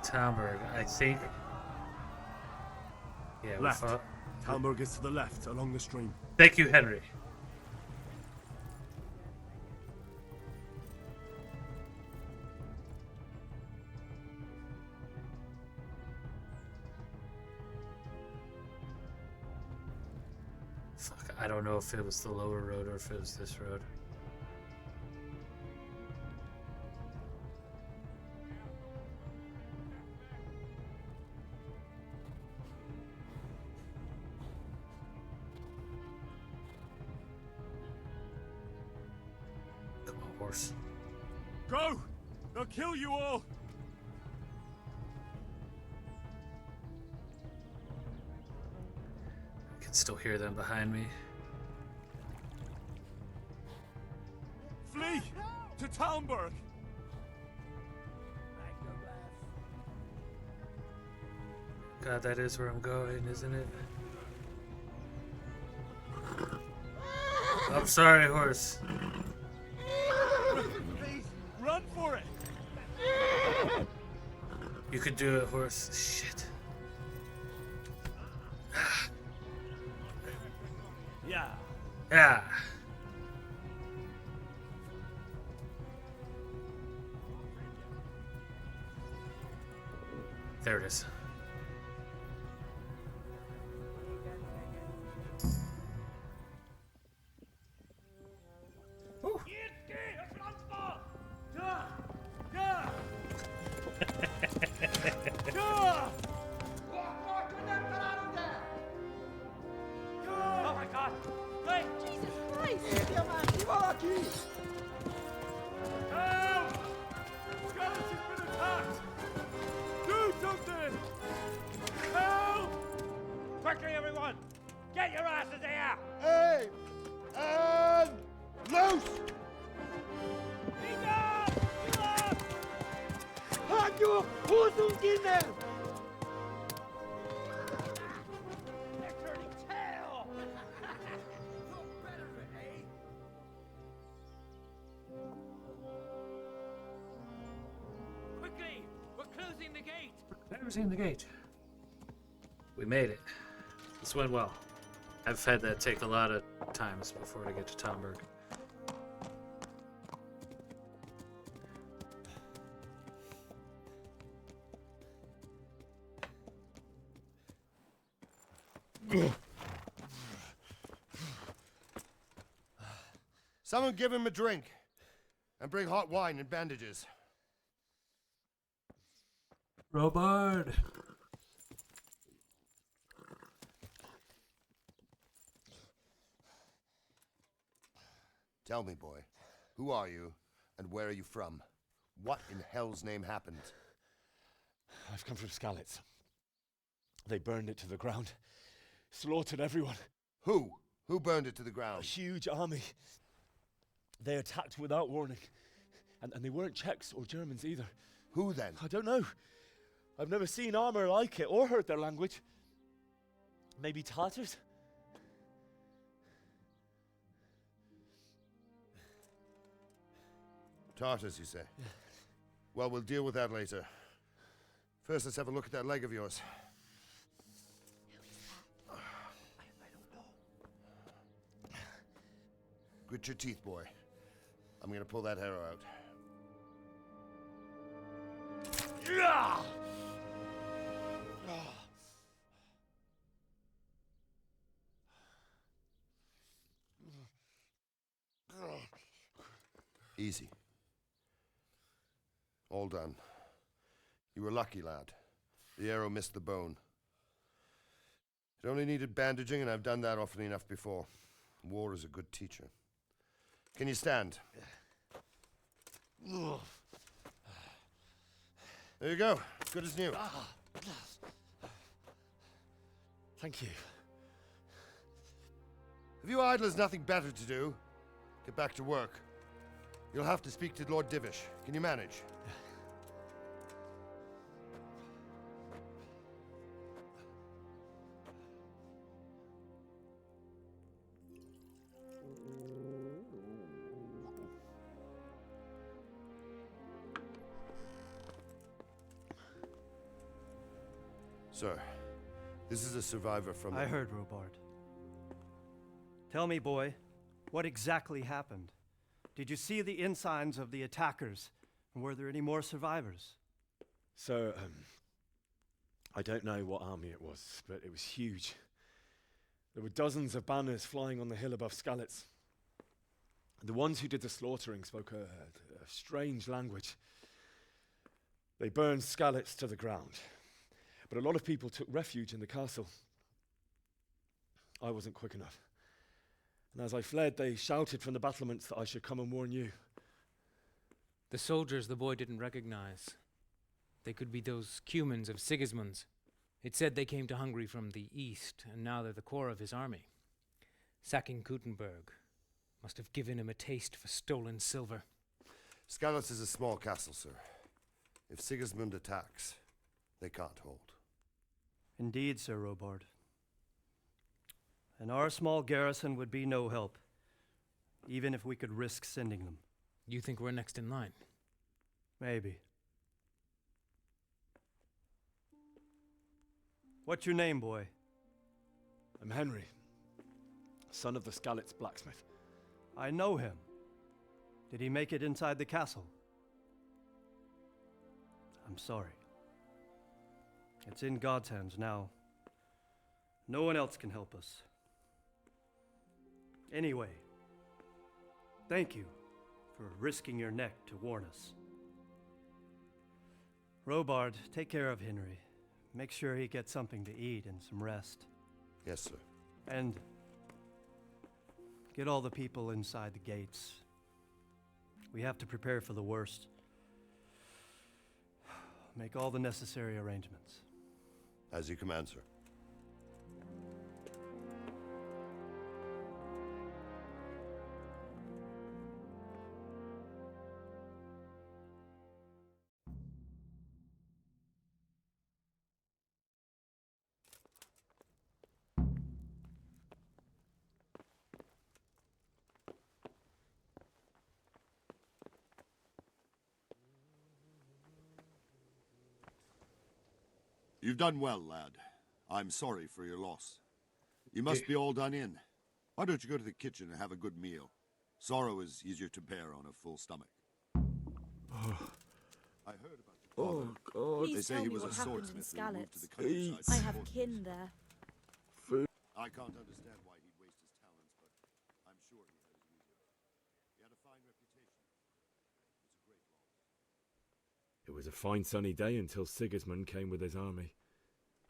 Talmberg, I think. Yeah, we Left. fought. Talmberg is to the left, along the stream. Thank you, Henry. Fuck, I don't know if it was the lower road or if it was this road. Come on, horse. Go! They'll kill you all! I can still hear them behind me. Flee! To Talmberg! God, that is where I'm going, isn't it? I'm sorry, horse. Please, run for it! You could do it, horse. Shit. Yeah. Yeah. There it is. Oh my God! Hey! Jesus Christ! Help! Skeleton's been attacked! Do something! Help! Quickly, everyone! Get your asses here! Hey! And loose! Halt your Hosenkinder! They're turning tail! Quickly! We're closing the gate! Closing the gate. We made it. This went well. I've had that take a lot of times before to get to Talmberg. Someone give him a drink. And bring hot wine and bandages. Robard! Tell me, boy, who are you and where are you from? What in hell's name happened? I've come from Skalitz. They burned it to the ground. Slaughtered everyone. Who? Who burned it to the ground? A huge army. They attacked without warning. And they weren't Czechs or Germans either. Who then? I don't know. I've never seen armor like it or heard their language. Maybe Tatars? Tartars, you say? Yeah. Well, we'll deal with that later. First, let's have a look at that leg of yours. I don't know. Grit your teeth, boy. I'm gonna pull that arrow out. Easy. All done. You were lucky, lad. The arrow missed the bone. It only needed bandaging, and I've done that often enough before. War is a good teacher. Can you stand? There you go. Good as new. Thank you. Have you idlers nothing better to do? Get back to work. You'll have to speak to Lord Divish. Can you manage? Sir, this is a survivor from... I heard, Robard. Tell me, boy, what exactly happened? Did you see the ensigns of the attackers? And were there any more survivors? So, I don't know what army it was, but it was huge. There were dozens of banners flying on the hill above Skalitz. The ones who did the slaughtering spoke a strange language. They burned Skalitz to the ground. But a lot of people took refuge in the castle. I wasn't quick enough. And as I fled, they shouted from the battlements that I should come and warn you. The soldiers the boy didn't recognize. They could be those Cumans of Sigismund's. It said they came to Hungary from the east, and now they're the core of his army. Sacking Gutenberg must have given him a taste for stolen silver. Skalitz is a small castle, sir. If Sigismund attacks, they can't hold. Indeed, Sir Robard. And our small garrison would be no help, even if we could risk sending them. You think we're next in line? Maybe. What's your name, boy? I'm Henry, son of the Skalitz blacksmith. I know him. Did he make it inside the castle? I'm sorry. It's in God's hands now. No one else can help us. Anyway, thank you for risking your neck to warn us. Robard, take care of Henry. Make sure he gets something to eat and some rest. Yes, sir. And get all the people inside the gates. We have to prepare for the worst. Make all the necessary arrangements. As you command, sir. You've done well, lad. I'm sorry for your loss. You must be all done in. Why don't you go to the kitchen and have a good meal? Sorrow is easier to bear on a full stomach. I heard about your father. God. They Please say tell he me was a what happened in swordsmith who moved to the Skalitz. countryside. I have kin there. I can't understand why he'd waste his talents, but I'm sure he had his reason. He had a fine reputation. It's a great loss. It was a fine sunny day until Sigismund came with his army.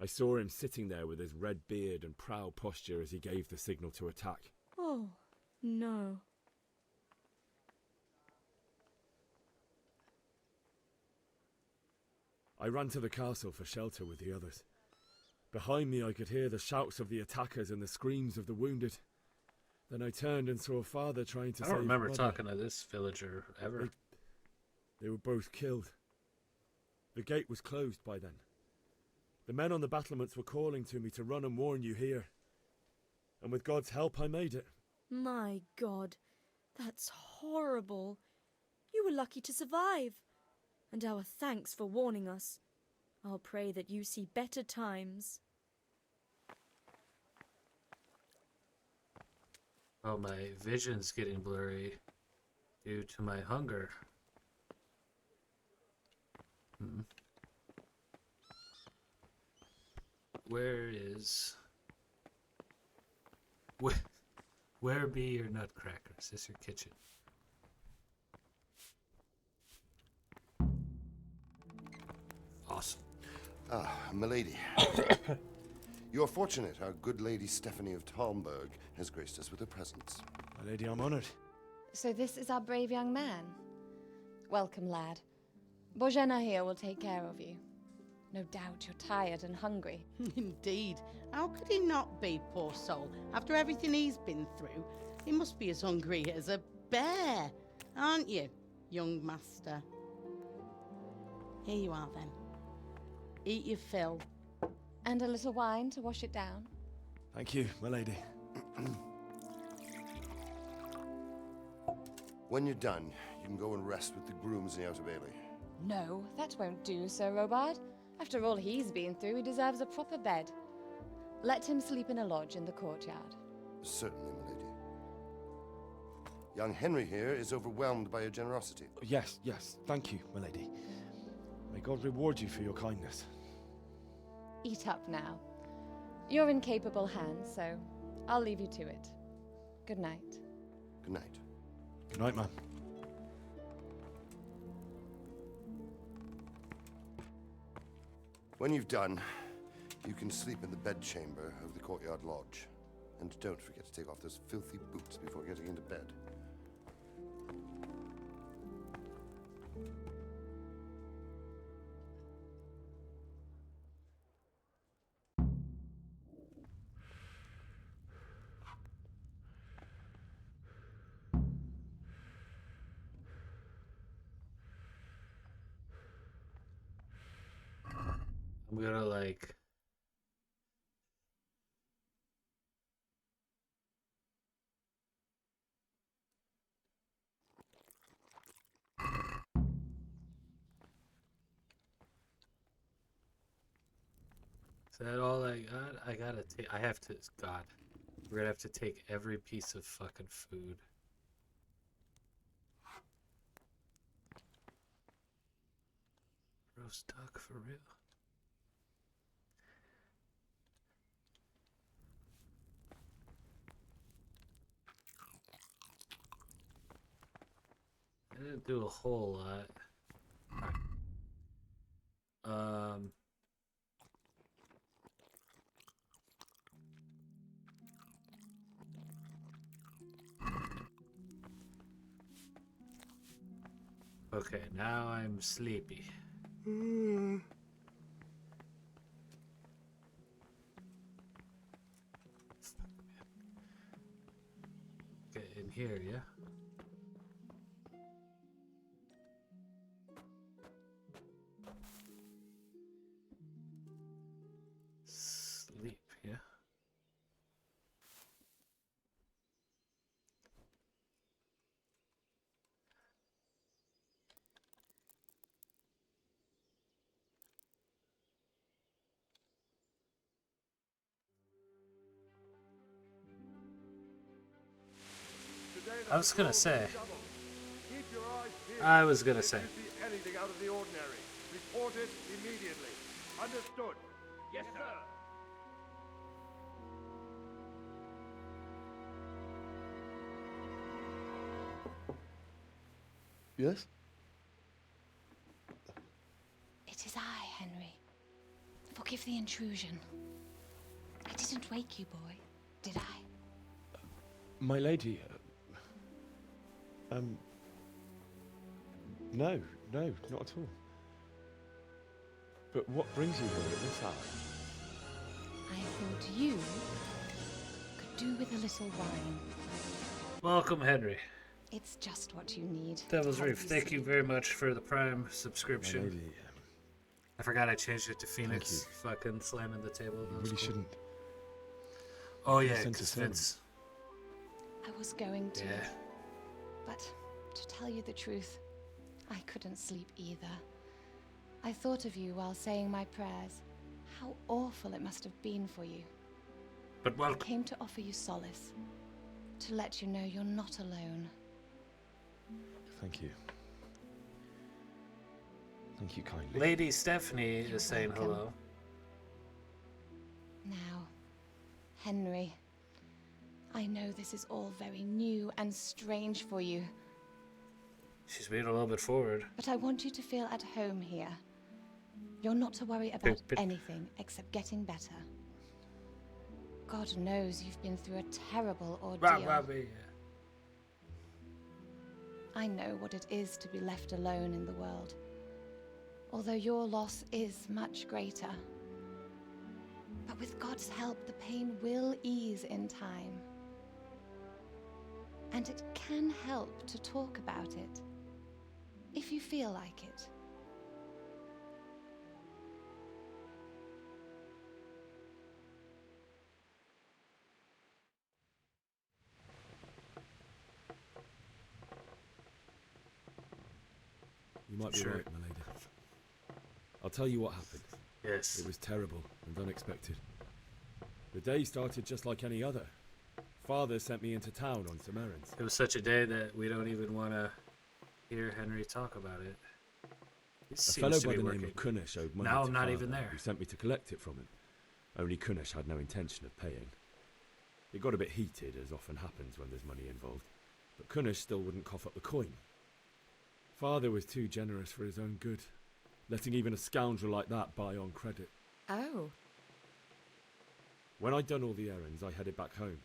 I saw him sitting there with his red beard and proud posture as he gave the signal to attack. Oh, no. I ran to the castle for shelter with the others. Behind me I could hear the shouts of the attackers and the screams of the wounded. Then I turned and saw Father trying to I save don't remember Mother. talking to this villager ever. They were both killed. The gate was closed by then. The men on the battlements were calling to me to run and warn you here. And with God's help I made it. My God, that's horrible. You were lucky to survive. And our thanks for warning us. I'll pray that you see better times. Oh, my vision's getting blurry due to my hunger. Where is... Where be your nutcrackers? Is this your kitchen? Awesome. Ah, milady. You are fortunate our good lady Stephanie of Talmberg has graced us with her presence. My lady, I'm honored. So this is our brave young man. Welcome, lad. Bozhena here will take care of you. No doubt you're tired and hungry. Indeed. How could he not be, poor soul? After everything he's been through, he must be as hungry as a bear, aren't you, young master? Here you are then. Eat your fill. And a little wine to wash it down. Thank you, my lady. When you're done, you can go and rest with the grooms in the Outer Bailey. No, that won't do, Sir Robard. After all he's been through, he deserves a proper bed. Let him sleep in a lodge in the courtyard. Certainly, my lady. Young Henry here is overwhelmed by your generosity. Yes, yes, thank you, my lady. May God reward you for your kindness. Eat up now. You're in capable hands, so I'll leave you to it. Good night. Good night. Good night, man. When you've done, you can sleep in the bedchamber of the courtyard lodge. And don't forget to take off those filthy boots before getting into bed. I'm gonna like. Is that all I got? I gotta take. I have to. God, we're gonna have to take every piece of fucking food. Roast duck for real. I didn't do a whole lot. Okay, now I'm sleepy. Get in here, yeah? Sleep, yeah? I was gonna say. I was gonna say. Anything out of the ordinary, report it immediately. Understood? Yes, sir. Yes? It is I, Henry. Forgive the intrusion. I didn't wake you, boy, did I? My lady, no, not at all. But what brings you here at this hour? I thought you could do with a little wine. Welcome, Henry. It's just what you need. Devil's to help Reef, thank you sleep. very much for the Prime subscription. My lady, I forgot I changed it to Phoenix. Fucking slamming the table. That you was really cool. shouldn't. Oh yeah, Sent a 'cause servant. Vince. I was going to. Yeah. But to tell you the truth, I couldn't sleep either. I thought of you while saying my prayers. How awful it must have been for you. But I welcome. came to offer you solace. To let you know you're not alone. Thank you. Thank you kindly. Lady Stephanie is saying welcome. hello. Now, Henry, I know this is all very new and strange for you, She's being a little bit forward. but I want you to feel at home here. You're not to worry about But- anything except getting better. God knows you've been through a terrible ordeal. I know what it is to be left alone in the world, although your loss is much greater. But with God's help, the pain will ease in time. And it can help to talk about it, if you feel like it. You might be Sure. right, my lady. I'll tell you what happened. Yes. It was terrible and unexpected. The day started just like any other. Father sent me into town on some errands. It was such a day that we don't even want to hear Henry talk about it. He A seems fellow to by be the working. name of Kunnish owed money Now to I'm not Father, even there. who sent me to collect it from him. Only Kunnish had no intention of paying. It got a bit heated, as often happens when there's money involved, but Kunnish still wouldn't cough up the coin. Father was too generous for his own good, letting even a scoundrel like that buy on credit. Oh. When I'd done all the errands, I headed back home.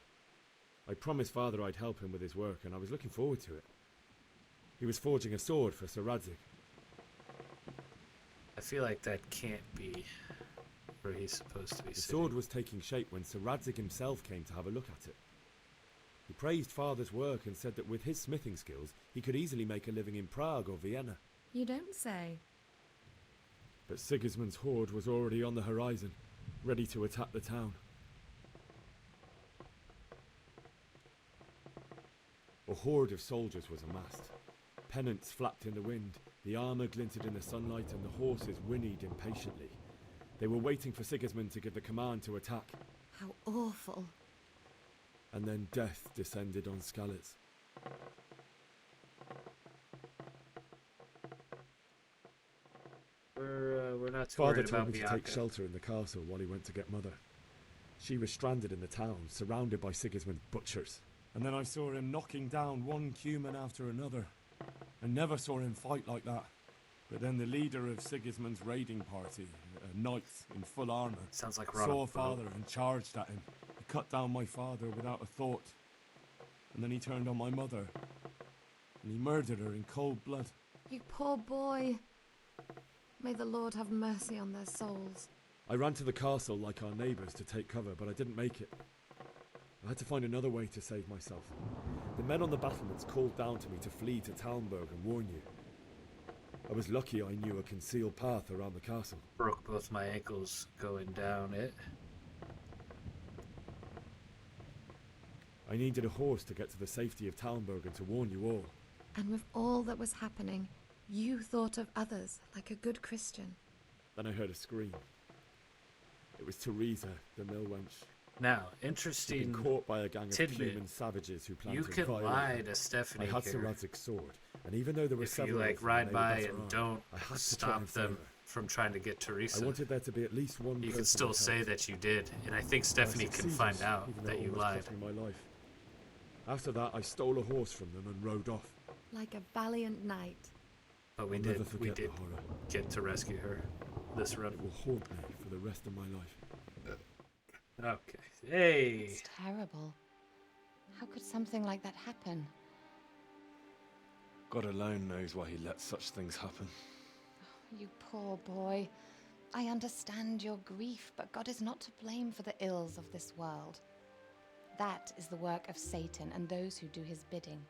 I promised Father I'd help him with his work, and I was looking forward to it. He was forging a sword for Sir Radzig. I feel like that can't be where he's supposed to be The sitting. sword was taking shape when Sir Radzig himself came to have a look at it. He praised Father's work and said that with his smithing skills, he could easily make a living in Prague or Vienna. You don't say. But Sigismund's horde was already on the horizon, ready to attack the town. A horde of soldiers was amassed. Pennants flapped in the wind, the armour glinted in the sunlight, and the horses whinnied impatiently. They were waiting for Sigismund to give the command to attack. How awful. And then death descended on Skalitz. We're not too Father worried told about me to take Bianca. shelter in the castle while he went to get Mother. She was stranded in the town, surrounded by Sigismund's butchers. And then I saw him knocking down one Cuman after another. I never saw him fight like that. But then the leader of Sigismund's raiding party, a knight in full armour, Sounds like saw Father and charged at him. He cut down my father without a thought. And then he turned on my mother. And he murdered her in cold blood. You poor boy. May the Lord have mercy on their souls. I ran to the castle like our neighbours to take cover, but I didn't make it. I had to find another way to save myself. The men on the battlements called down to me to flee to Talmberg and warn you. I was lucky I knew a concealed path around the castle. Broke both my ankles going down it. I needed a horse to get to the safety of Talmberg and to warn you all. And with all that was happening, you thought of others like a good Christian. Then I heard a scream. It was Teresa, the mill wench. Now, She'd interesting been caught by a gang of tidbit. human savages who planned You to can violate lie me. to Stephanie I had Sir here. Radzig's sword, and even though there were If several you of like them ride and they were by better and armed, don't I had to try stop and them save her. from trying to get Teresa, I wanted there to be at least one you person can still I'd say help. that you did, and I think I Stephanie can succeeded, find out even though that it you almost lied. cost me my life. After that, I stole a horse from them and rode off. Like a valiant knight. But we I'll did, never we forget did the horror. get to rescue her this run. It will haunt me for the rest of my life. Okay, hey. It's terrible. How could something like that happen? God alone knows why he lets such things happen. You poor boy. I understand your grief, but God is not to blame for the ills of this world. That is the work of Satan and those who do his bidding.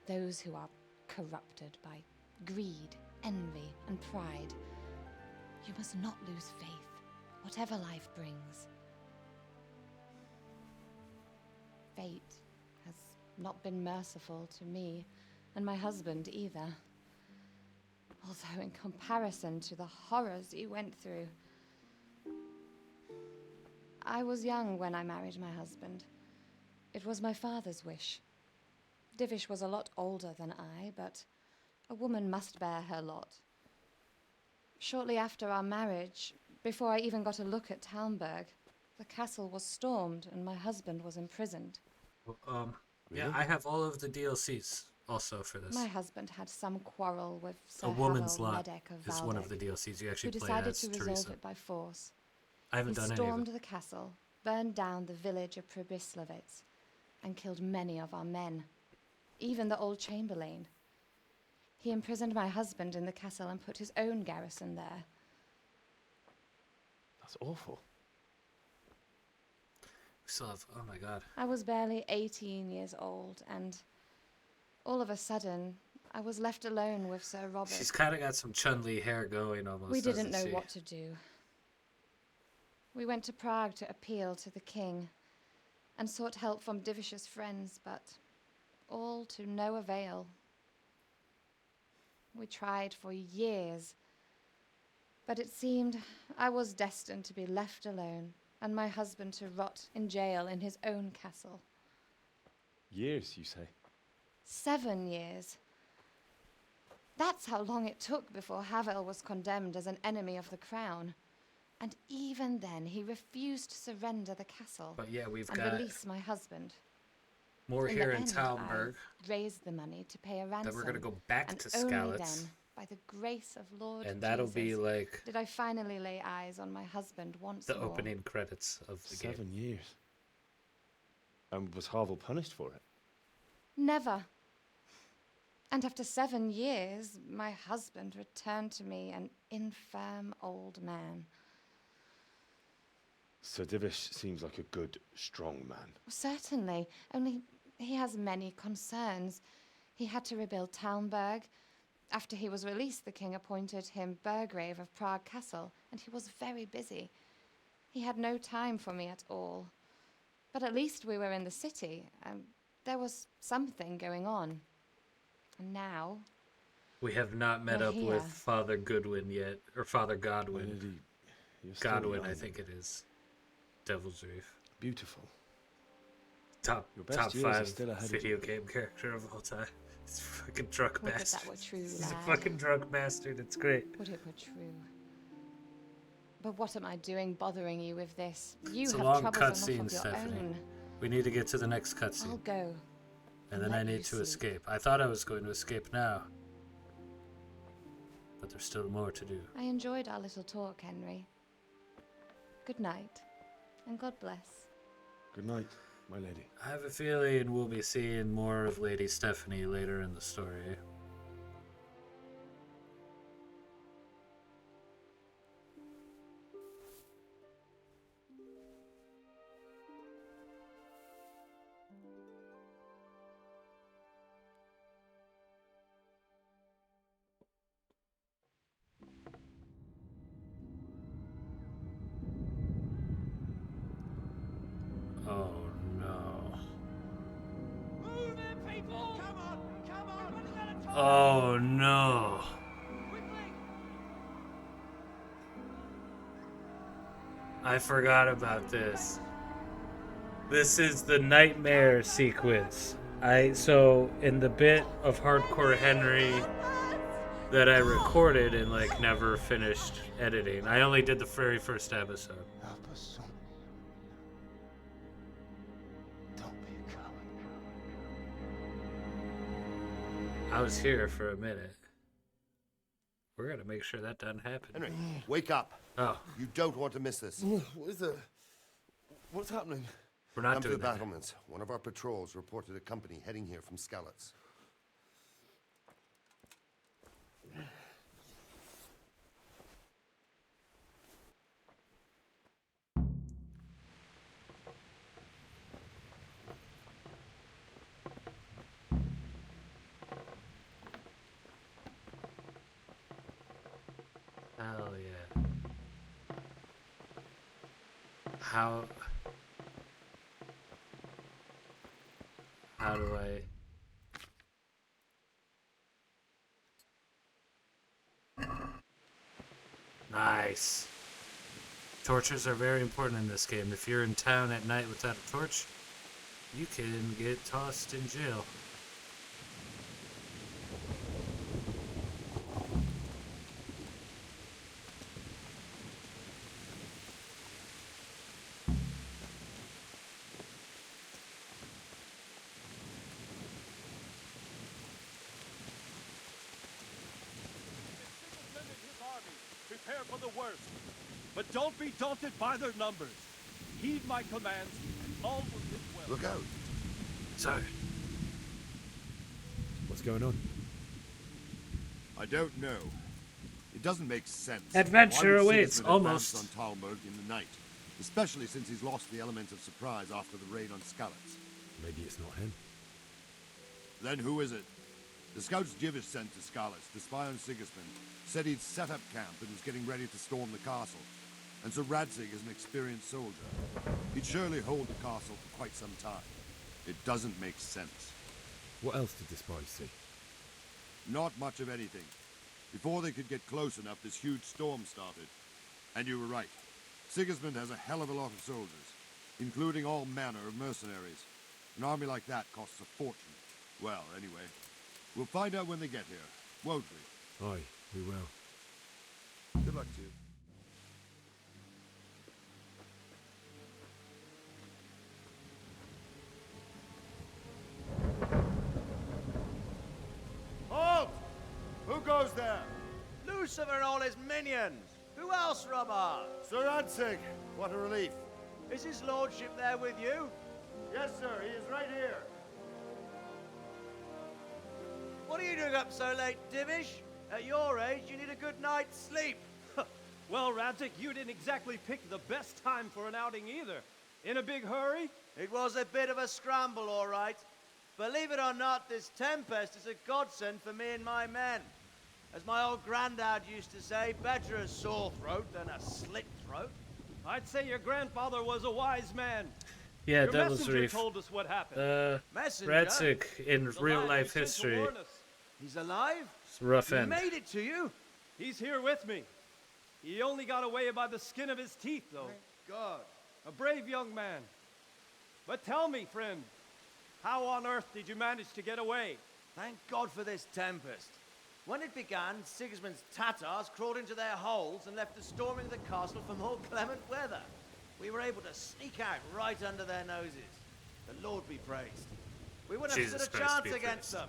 Those who are corrupted by greed, envy, and pride. You must not lose faith, whatever life brings. Fate has not been merciful to me, and my husband either. Although in comparison to the horrors you went through. I was young when I married my husband. It was my father's wish. Divish was a lot older than I, but a woman must bear her lot. Shortly after our marriage, before I even got a look at Talmberg, the castle was stormed and my husband was imprisoned. Yeah, I have all of the DLCs also for this. My husband had some quarrel with Sir A Woman's Harold Lot Medek of is one of Valdek, the DLCs you actually who play decided as to resolve Teresa. it by force. I haven't He done any of stormed it. the castle, burned down the village of Pribyslavitz, and killed many of our men, even the old chamberlain. He imprisoned my husband in the castle and put his own garrison there. That's awful. We still have, oh my god. I was barely 18 years old, and all of a sudden, I was left alone with Sir Robert. She's kind of got some Chun-Li hair going almost. We didn't know doesn't she? what to do. We went to Prague to appeal to the king and sought help from Divish's friends, but all to no avail. We tried for years, but it seemed I was destined to be left alone and my husband to rot in jail in his own castle. Years, you say? 7 years. That's how long it took before Havel was condemned as an enemy of the crown. And even then, he refused to surrender the castle But yeah, we've and got release my husband. more In here the in end, Talmberg. I raised the money to pay a ransom. Then we're gonna go back and to only Skalitz. then, by the grace of Lord And that'll Jesus, be like did I finally lay eyes on my husband once the more. opening credits of the game. 7 years. And was Havel punished for it? Never. And after 7 years, my husband returned to me an infirm old man. Sir Divish seems like a good, strong man. Certainly, only he has many concerns. He had to rebuild Talmberg. After he was released, the king appointed him Burgrave of Prague Castle, and he was very busy. He had no time for me at all. But at least we were in the city, and there was something going on. And now... We have not met We're up here. with Father Goodwin yet, or Father Godwin. You're still Godwin, I young. think it is. Devil's Reef. Beautiful. Top Your best top years are 5 still ahead of video you. game character of all time. It's a fucking drunk Would that bastard. were true, He's a lad. fucking drunk bastard. It's great. Would it were true. But what am I doing bothering you with this? You It's a have long troubles enough cutscene, of your Stephanie. own. We need to get to the next cutscene. I'll go. And then let I you need to sleep. escape. I thought I was going to escape now. But there's still more to do. I enjoyed our little talk, Henry. Good night, and God bless. Good night, my lady. I have a feeling we'll be seeing more of Lady Stephanie later in the story. Oh no. Move it, people! Come on, come on! We're running out of time! Oh no. I forgot about this. This is the nightmare sequence. So in the bit of Hardcore Henry that I recorded and like never finished editing. I only did the very first episode. Help us, son. Don't be a coward. I was here for a minute. We're gonna make sure that doesn't happen. Henry, wake up. Oh. You don't want to miss this. What is it? What's happening? We're not Come to doing the that. battlements. One of our patrols reported a company heading here from Skalitz. Hell yeah. How do I... Nice. Torches are very important in this game. If you're in town at night without a torch, you can get tossed in jail. Prepare for the worst. But don't be daunted by their numbers. Heed my commands, and all will get well. Look out. Sorry. What's going on? I don't know. It doesn't make sense. Adventure Why would awaits, Sigismund almost. advance on Talmberg in the night, especially since he's lost the element of surprise after the raid on Skalitz. Maybe it's not him. Then who is it? The scouts Jivish sent to Skalitz to spy on Sigismund said he'd set up camp and was getting ready to storm the castle. And Sir Radzig is an experienced soldier. He'd surely hold the castle for quite some time. It doesn't make sense. What else did the spies see? Not much of anything. Before they could get close enough, this huge storm started. And you were right. Sigismund has a hell of a lot of soldiers, including all manner of mercenaries. An army like that costs a fortune. Well, anyway, we'll find out when they get here, won't we? Aye, we will. Good luck to you. Halt! Who goes there? Lucifer and all his minions. Who else, Robert? Sir Radzig, what a relief. Is his lordship there with you? Yes, sir, he is right here. What are you doing up so late, Divish? At your age, you need a good night's sleep. Well, Radzig, you didn't exactly pick the best time for an outing either. In a big hurry? It was a bit of a scramble, all right. Believe it or not, this tempest is a godsend for me and my men. As my old granddad used to say, better a sore throat than a slit throat. I'd say your grandfather was a wise man. Yeah, your Devil's messenger Reef. told us what happened. Messenger? Radzig in He's real alive. life He sent to history. warn us. He's alive? It's a rough He end. made it to you? He's here with me. He only got away by the skin of his teeth, though. God. A brave young man. But tell me, friend, how on earth did you manage to get away? Thank God for this tempest. When it began, Sigismund's Tatars crawled into their holes and left us storming the castle for more clement weather. We were able to sneak out right under their noses. The Lord be praised. We wouldn't have Jesus stood a Christ chance be against praised. them.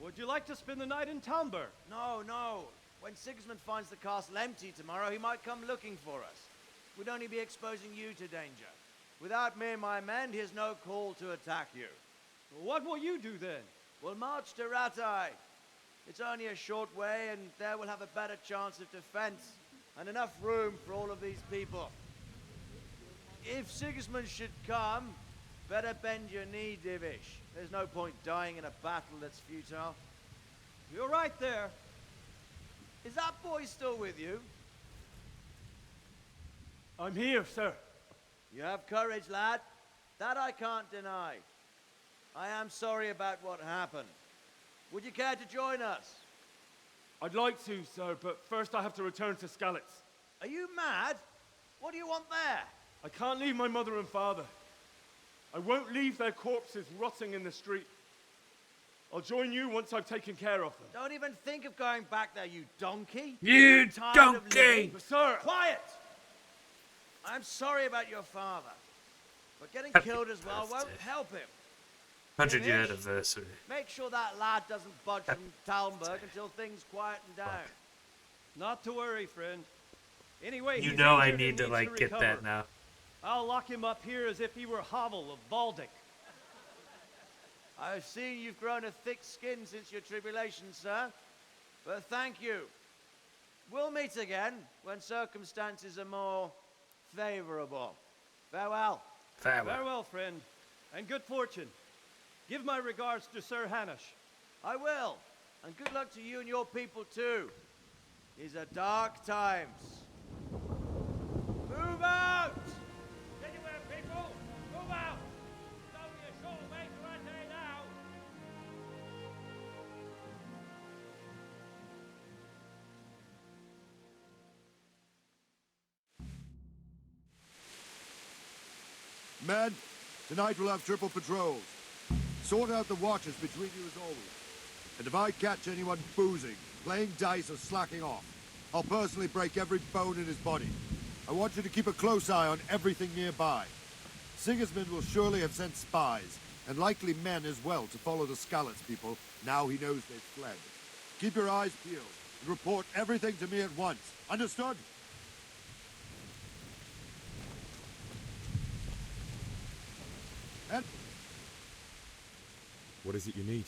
Would you like to spend the night in Talmberg? No, no. When Sigismund finds the castle empty tomorrow, he might come looking for us. We'd only be exposing you to danger. Without me and my men, he has no call to attack you. What will you do then? We'll march to Rattay. It's only a short way, and there we'll have a better chance of defense and enough room for all of these people. If Sigismund should come, better bend your knee, Divish. There's no point dying in a battle that's futile. You're right there. Is that boy still with you? I'm here, sir. You have courage, lad. That I can't deny. I am sorry about what happened. Would you care to join us? I'd like to, sir, but first I have to return to Skalitz. Are you mad? What do you want there? I can't leave my mother and father. I won't leave their corpses rotting in the street. I'll join you once I've taken care of them. Don't even think of going back there, you donkey. You I'm tired of donkey! living. Sir! Quiet! I'm sorry about your father, but getting Happy killed as well won't birthday. help him. 100-year Divish, anniversary. Make sure that lad doesn't budge from Talmberg until things quieten down. Not to worry, friend. Anyway, You he's know I injured and need to needs like get recover. that now. I'll lock him up here as if he were Havel of Baldic. I've seen you've grown a thick skin since your tribulation, sir. But thank you. We'll meet again when circumstances are more favorable. Farewell. Farewell, friend, and good fortune. Give my regards to Sir Hanush. I will. And good luck to you and your people, too. These are dark times. Move out! Anywhere, people! Move out! It's only a short way to Rattay now! Men, tonight we'll have triple patrols. Sort out the watches between you as always. And if I catch anyone boozing, playing dice, or slacking off, I'll personally break every bone in his body. I want you to keep a close eye on everything nearby. Sigismund will surely have sent spies, and likely men as well, to follow the Skalitz people now he knows they've fled. Keep your eyes peeled, and report everything to me at once. Understood? And What is it you need?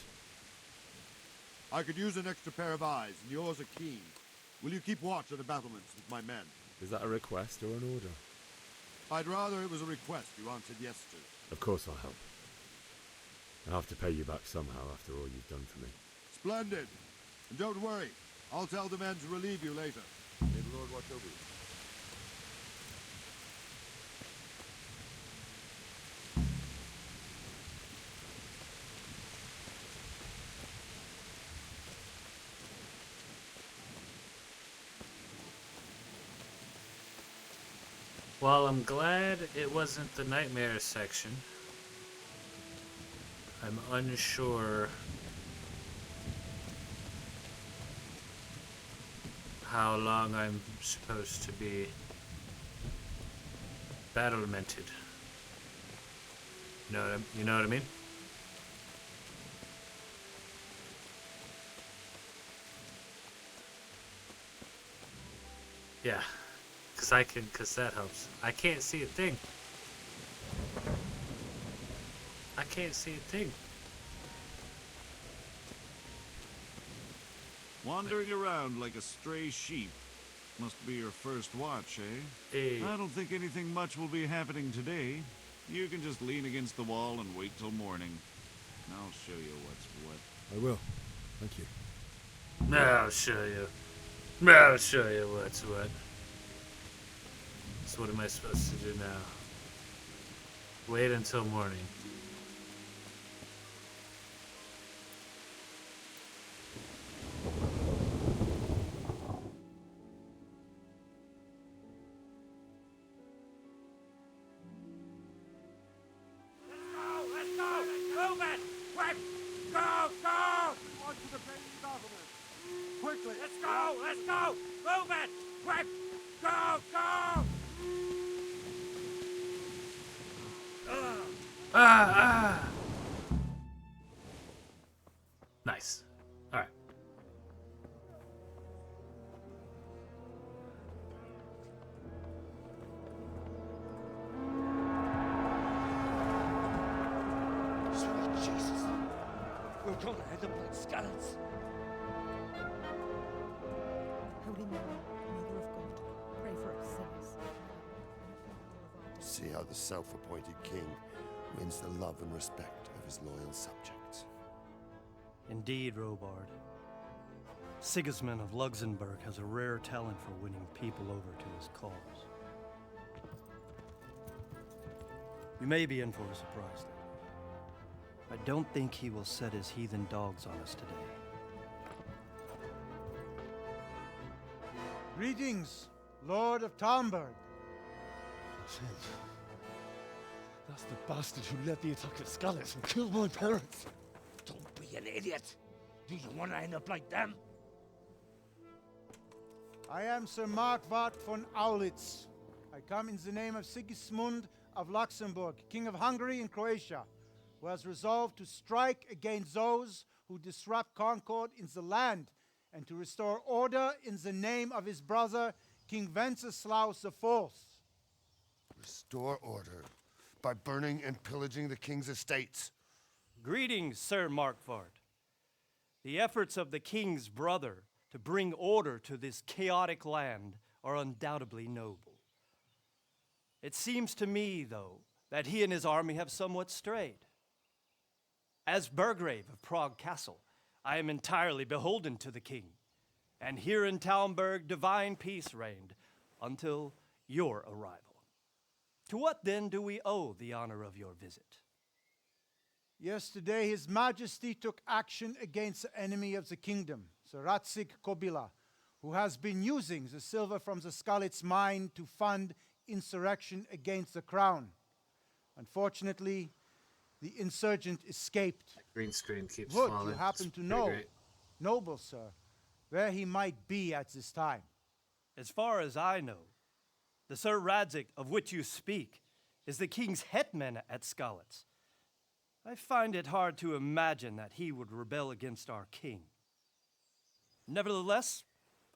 I could use an extra pair of eyes, and yours are keen. Will you keep watch on the battlements with my men? Is that a request or an order? I'd rather it was a request you answered yes to. Of course I'll help. I'll have to pay you back somehow after all you've done for me. Splendid. And don't worry, I'll tell the men to relieve you later. May the Lord watch over you. Well, I'm glad it wasn't the nightmare section. I'm unsure how long I'm supposed to be battlemented. You know what I mean? Yeah. Cause that helps. I can't see a thing. I can't see a thing. Wandering around like a stray sheep. Must be your first watch, eh? Hey. I don't think anything much will be happening today. You can just lean against the wall and wait till morning. I'll show you what's what. I will. Thank you. I'll show you. I'll show you what's what. So what am I supposed to do now? Wait until morning. Let's go! Move it! Quick! Go! Go! On to the base battlement. Quickly! Let's go! Let's go! Move it! Quick! Go! Go! Nice. Alright. Sweet Jesus. We're gonna end up like skeletons. Holy Mary, Mother of God, pray for us sinners. See how the self-appointed king wins the love and respect of his loyal subjects. Indeed, Robard. Sigismund of Luxembourg has a rare talent for winning people over to his cause. You may be in for a surprise, though. I don't think he will set his heathen dogs on us today. Greetings, Lord of Talmberg. That's the bastard who led the attack at Skalitz and killed my parents. Don't be an idiot. Do you want to end up like them? I am Sir Markwart von Aulitz. I come in the name of Sigismund of Luxembourg, King of Hungary and Croatia, who has resolved to strike against those who disrupt concord in the land and to restore order in the name of his brother, King Wenceslaus IV. Restore order by burning and pillaging the king's estates. Greetings, Sir Markwart. The efforts of the king's brother to bring order to this chaotic land are undoubtedly noble. It seems to me, though, that he and his army have somewhat strayed. As Burgrave of Prague Castle, I am entirely beholden to the king, and here in Talmberg divine peace reigned until your arrival. To what then do we owe the honor of your visit? Yesterday, His Majesty took action against the enemy of the kingdom, Sir Radzig Kobyla, who has been using the silver from the Skalitz mine to fund insurrection against the crown. Unfortunately, the insurgent escaped. Green screen keeps Would falling. you happen It's to pretty know, great. noble sir, where he might be at this time? As far as I know, the Sir Radzig of which you speak is the king's hetman at Skalitz. I find it hard to imagine that he would rebel against our king. Nevertheless,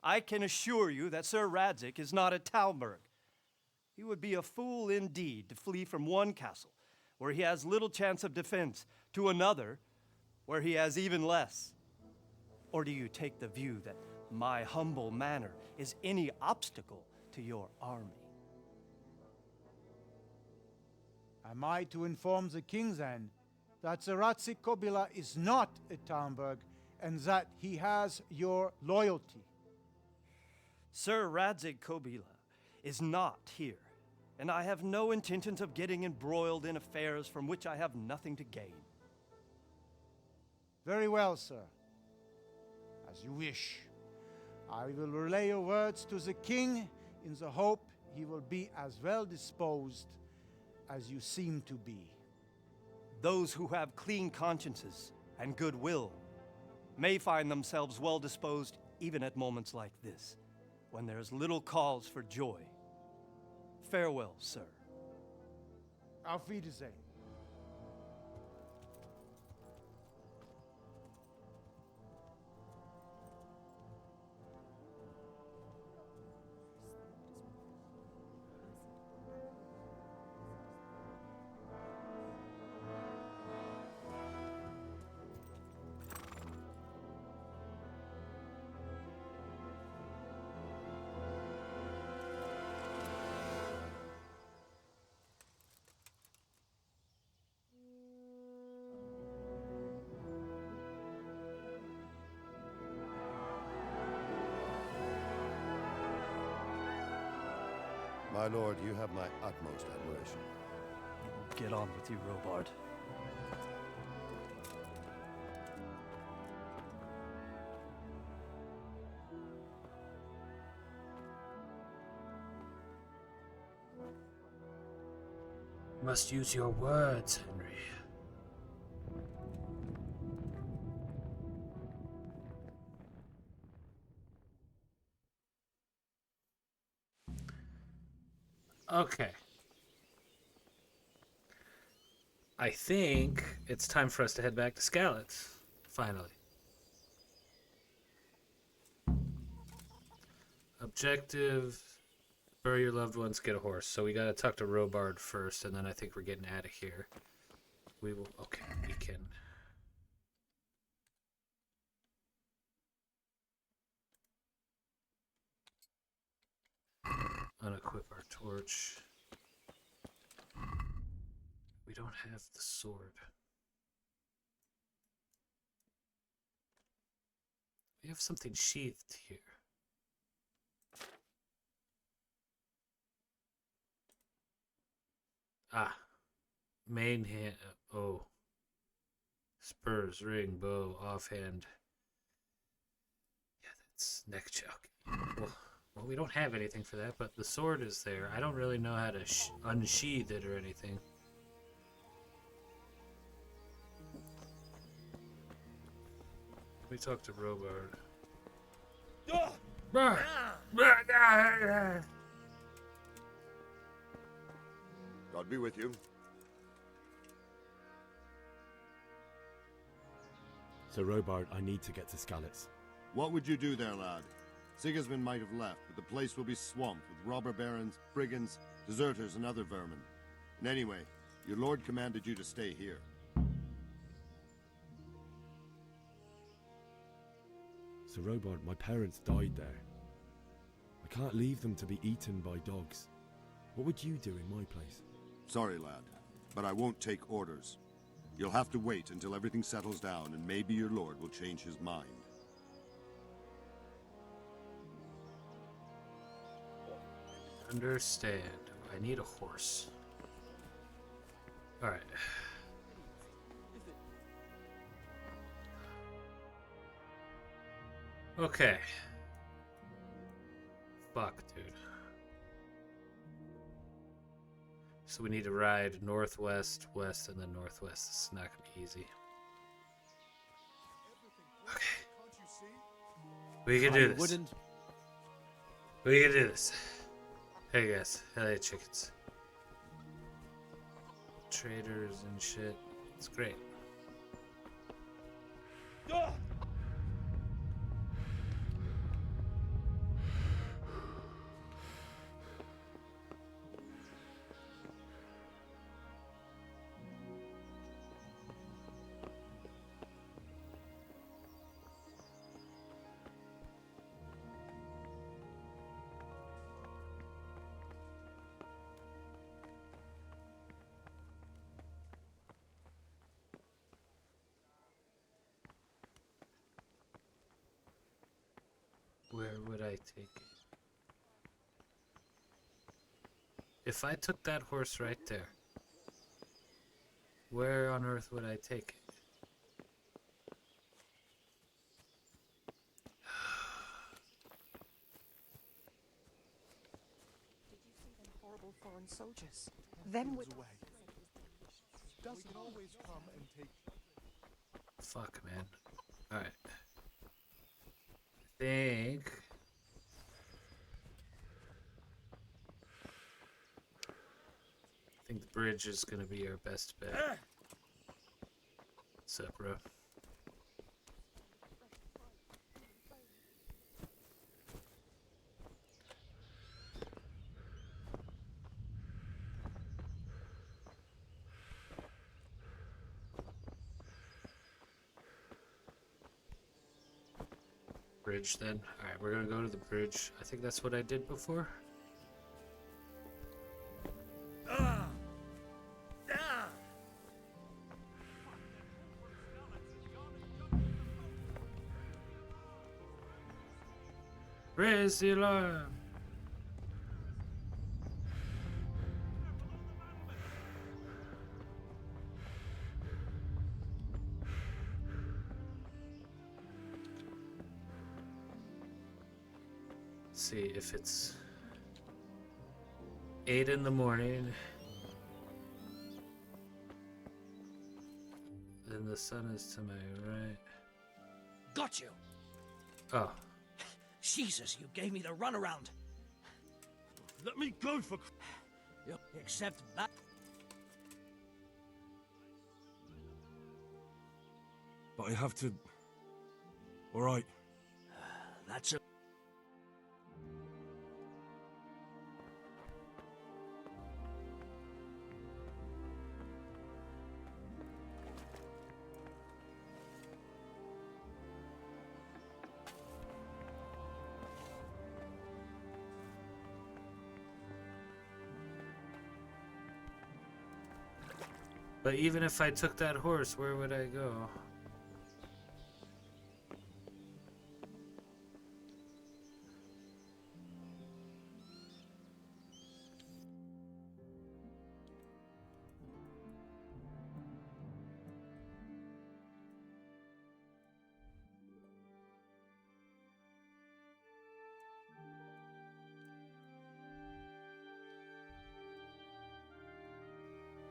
I can assure you that Sir Radzig is not at Talmberg. He would be a fool indeed to flee from one castle, where he has little chance of defense, to another, where he has even less. Or do you take the view that my humble manner is any obstacle to your army? Am I to inform the king then that Sir Radzig Kobyla is not at Talmberg and that he has your loyalty. Sir Radzig Kobyla is not here, and I have no intentions of getting embroiled in affairs from which I have nothing to gain. Very well, sir. As you wish. I will relay your words to the king in the hope he will be as well disposed as you seem to be. Those who have clean consciences and goodwill may find themselves well disposed even at moments like this, when there is little cause for joy. Farewell, sir. Auf Wiedersehen. My lord, you have my utmost admiration. Get on with you, Robard. Must use your words, Henry. Okay. I think it's time for us to head back to Skalitz, finally. Objective, bury your loved ones, get a horse. So we gotta talk to Robard first, and then I think we're getting out of here. We will, okay, we can. Unequip our torch. We don't have the sword. We have something sheathed here. Ah. Main hand. Oh. Spurs, ring, bow, offhand. Yeah, that's neck choke. Well, we don't have anything for that, but the sword is there. I don't really know how to unsheath it or anything. Let me talk to Robard. God be with you. Sir Robard, I need to get to Skalitz. What would you do there, lad? Sigismund might have left, but the place will be swamped with robber barons, brigands, deserters, and other vermin. And anyway, your lord commanded you to stay here. Sir Robard, my parents died there. I can't leave them to be eaten by dogs. What would you do in my place? Sorry, lad, but I won't take orders. You'll have to wait until everything settles down, and maybe your lord will change his mind. Understand. I need a horse. Alright. Okay. Fuck, dude. So we need to ride northwest, west, and then northwest. This is not gonna be easy. Okay. We can do this. We can do this. Hey guys, LA chickens. Traders and shit. It's great. Where would I take it? If I took that horse right there, where on earth would I take it? Did you see them horrible foreign soldiers? Them with Doesn't always come and take. Fuck, man. Alright. I think the bridge is gonna be our best bet. What's up, bro? Bridge then. Alright, we're gonna go to the bridge. I think that's what I did before. Raise the alarm! See if it's 8 in the morning. Then the sun is to my right. Got you. Oh. Jesus, you gave me the runaround. Let me go for. Except that. But I have to. All right. That's a. But even if I took that horse, where would I go?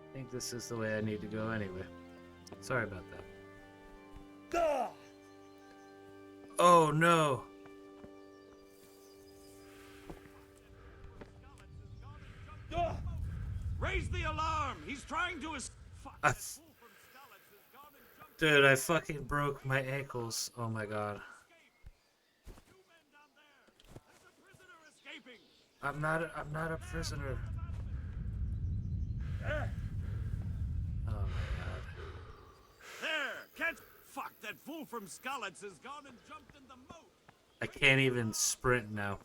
I think this is the way I need to go anyway. Sorry about that. Oh no! Raise the alarm! He's trying to Dude, I fucking broke my ankles. Oh my god. I'm not a prisoner. Oh my god. There! Catch! Fuck, that fool from Skalitz has gone and jumped in the moat! I can't even sprint now.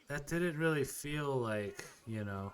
That didn't really feel like, you know,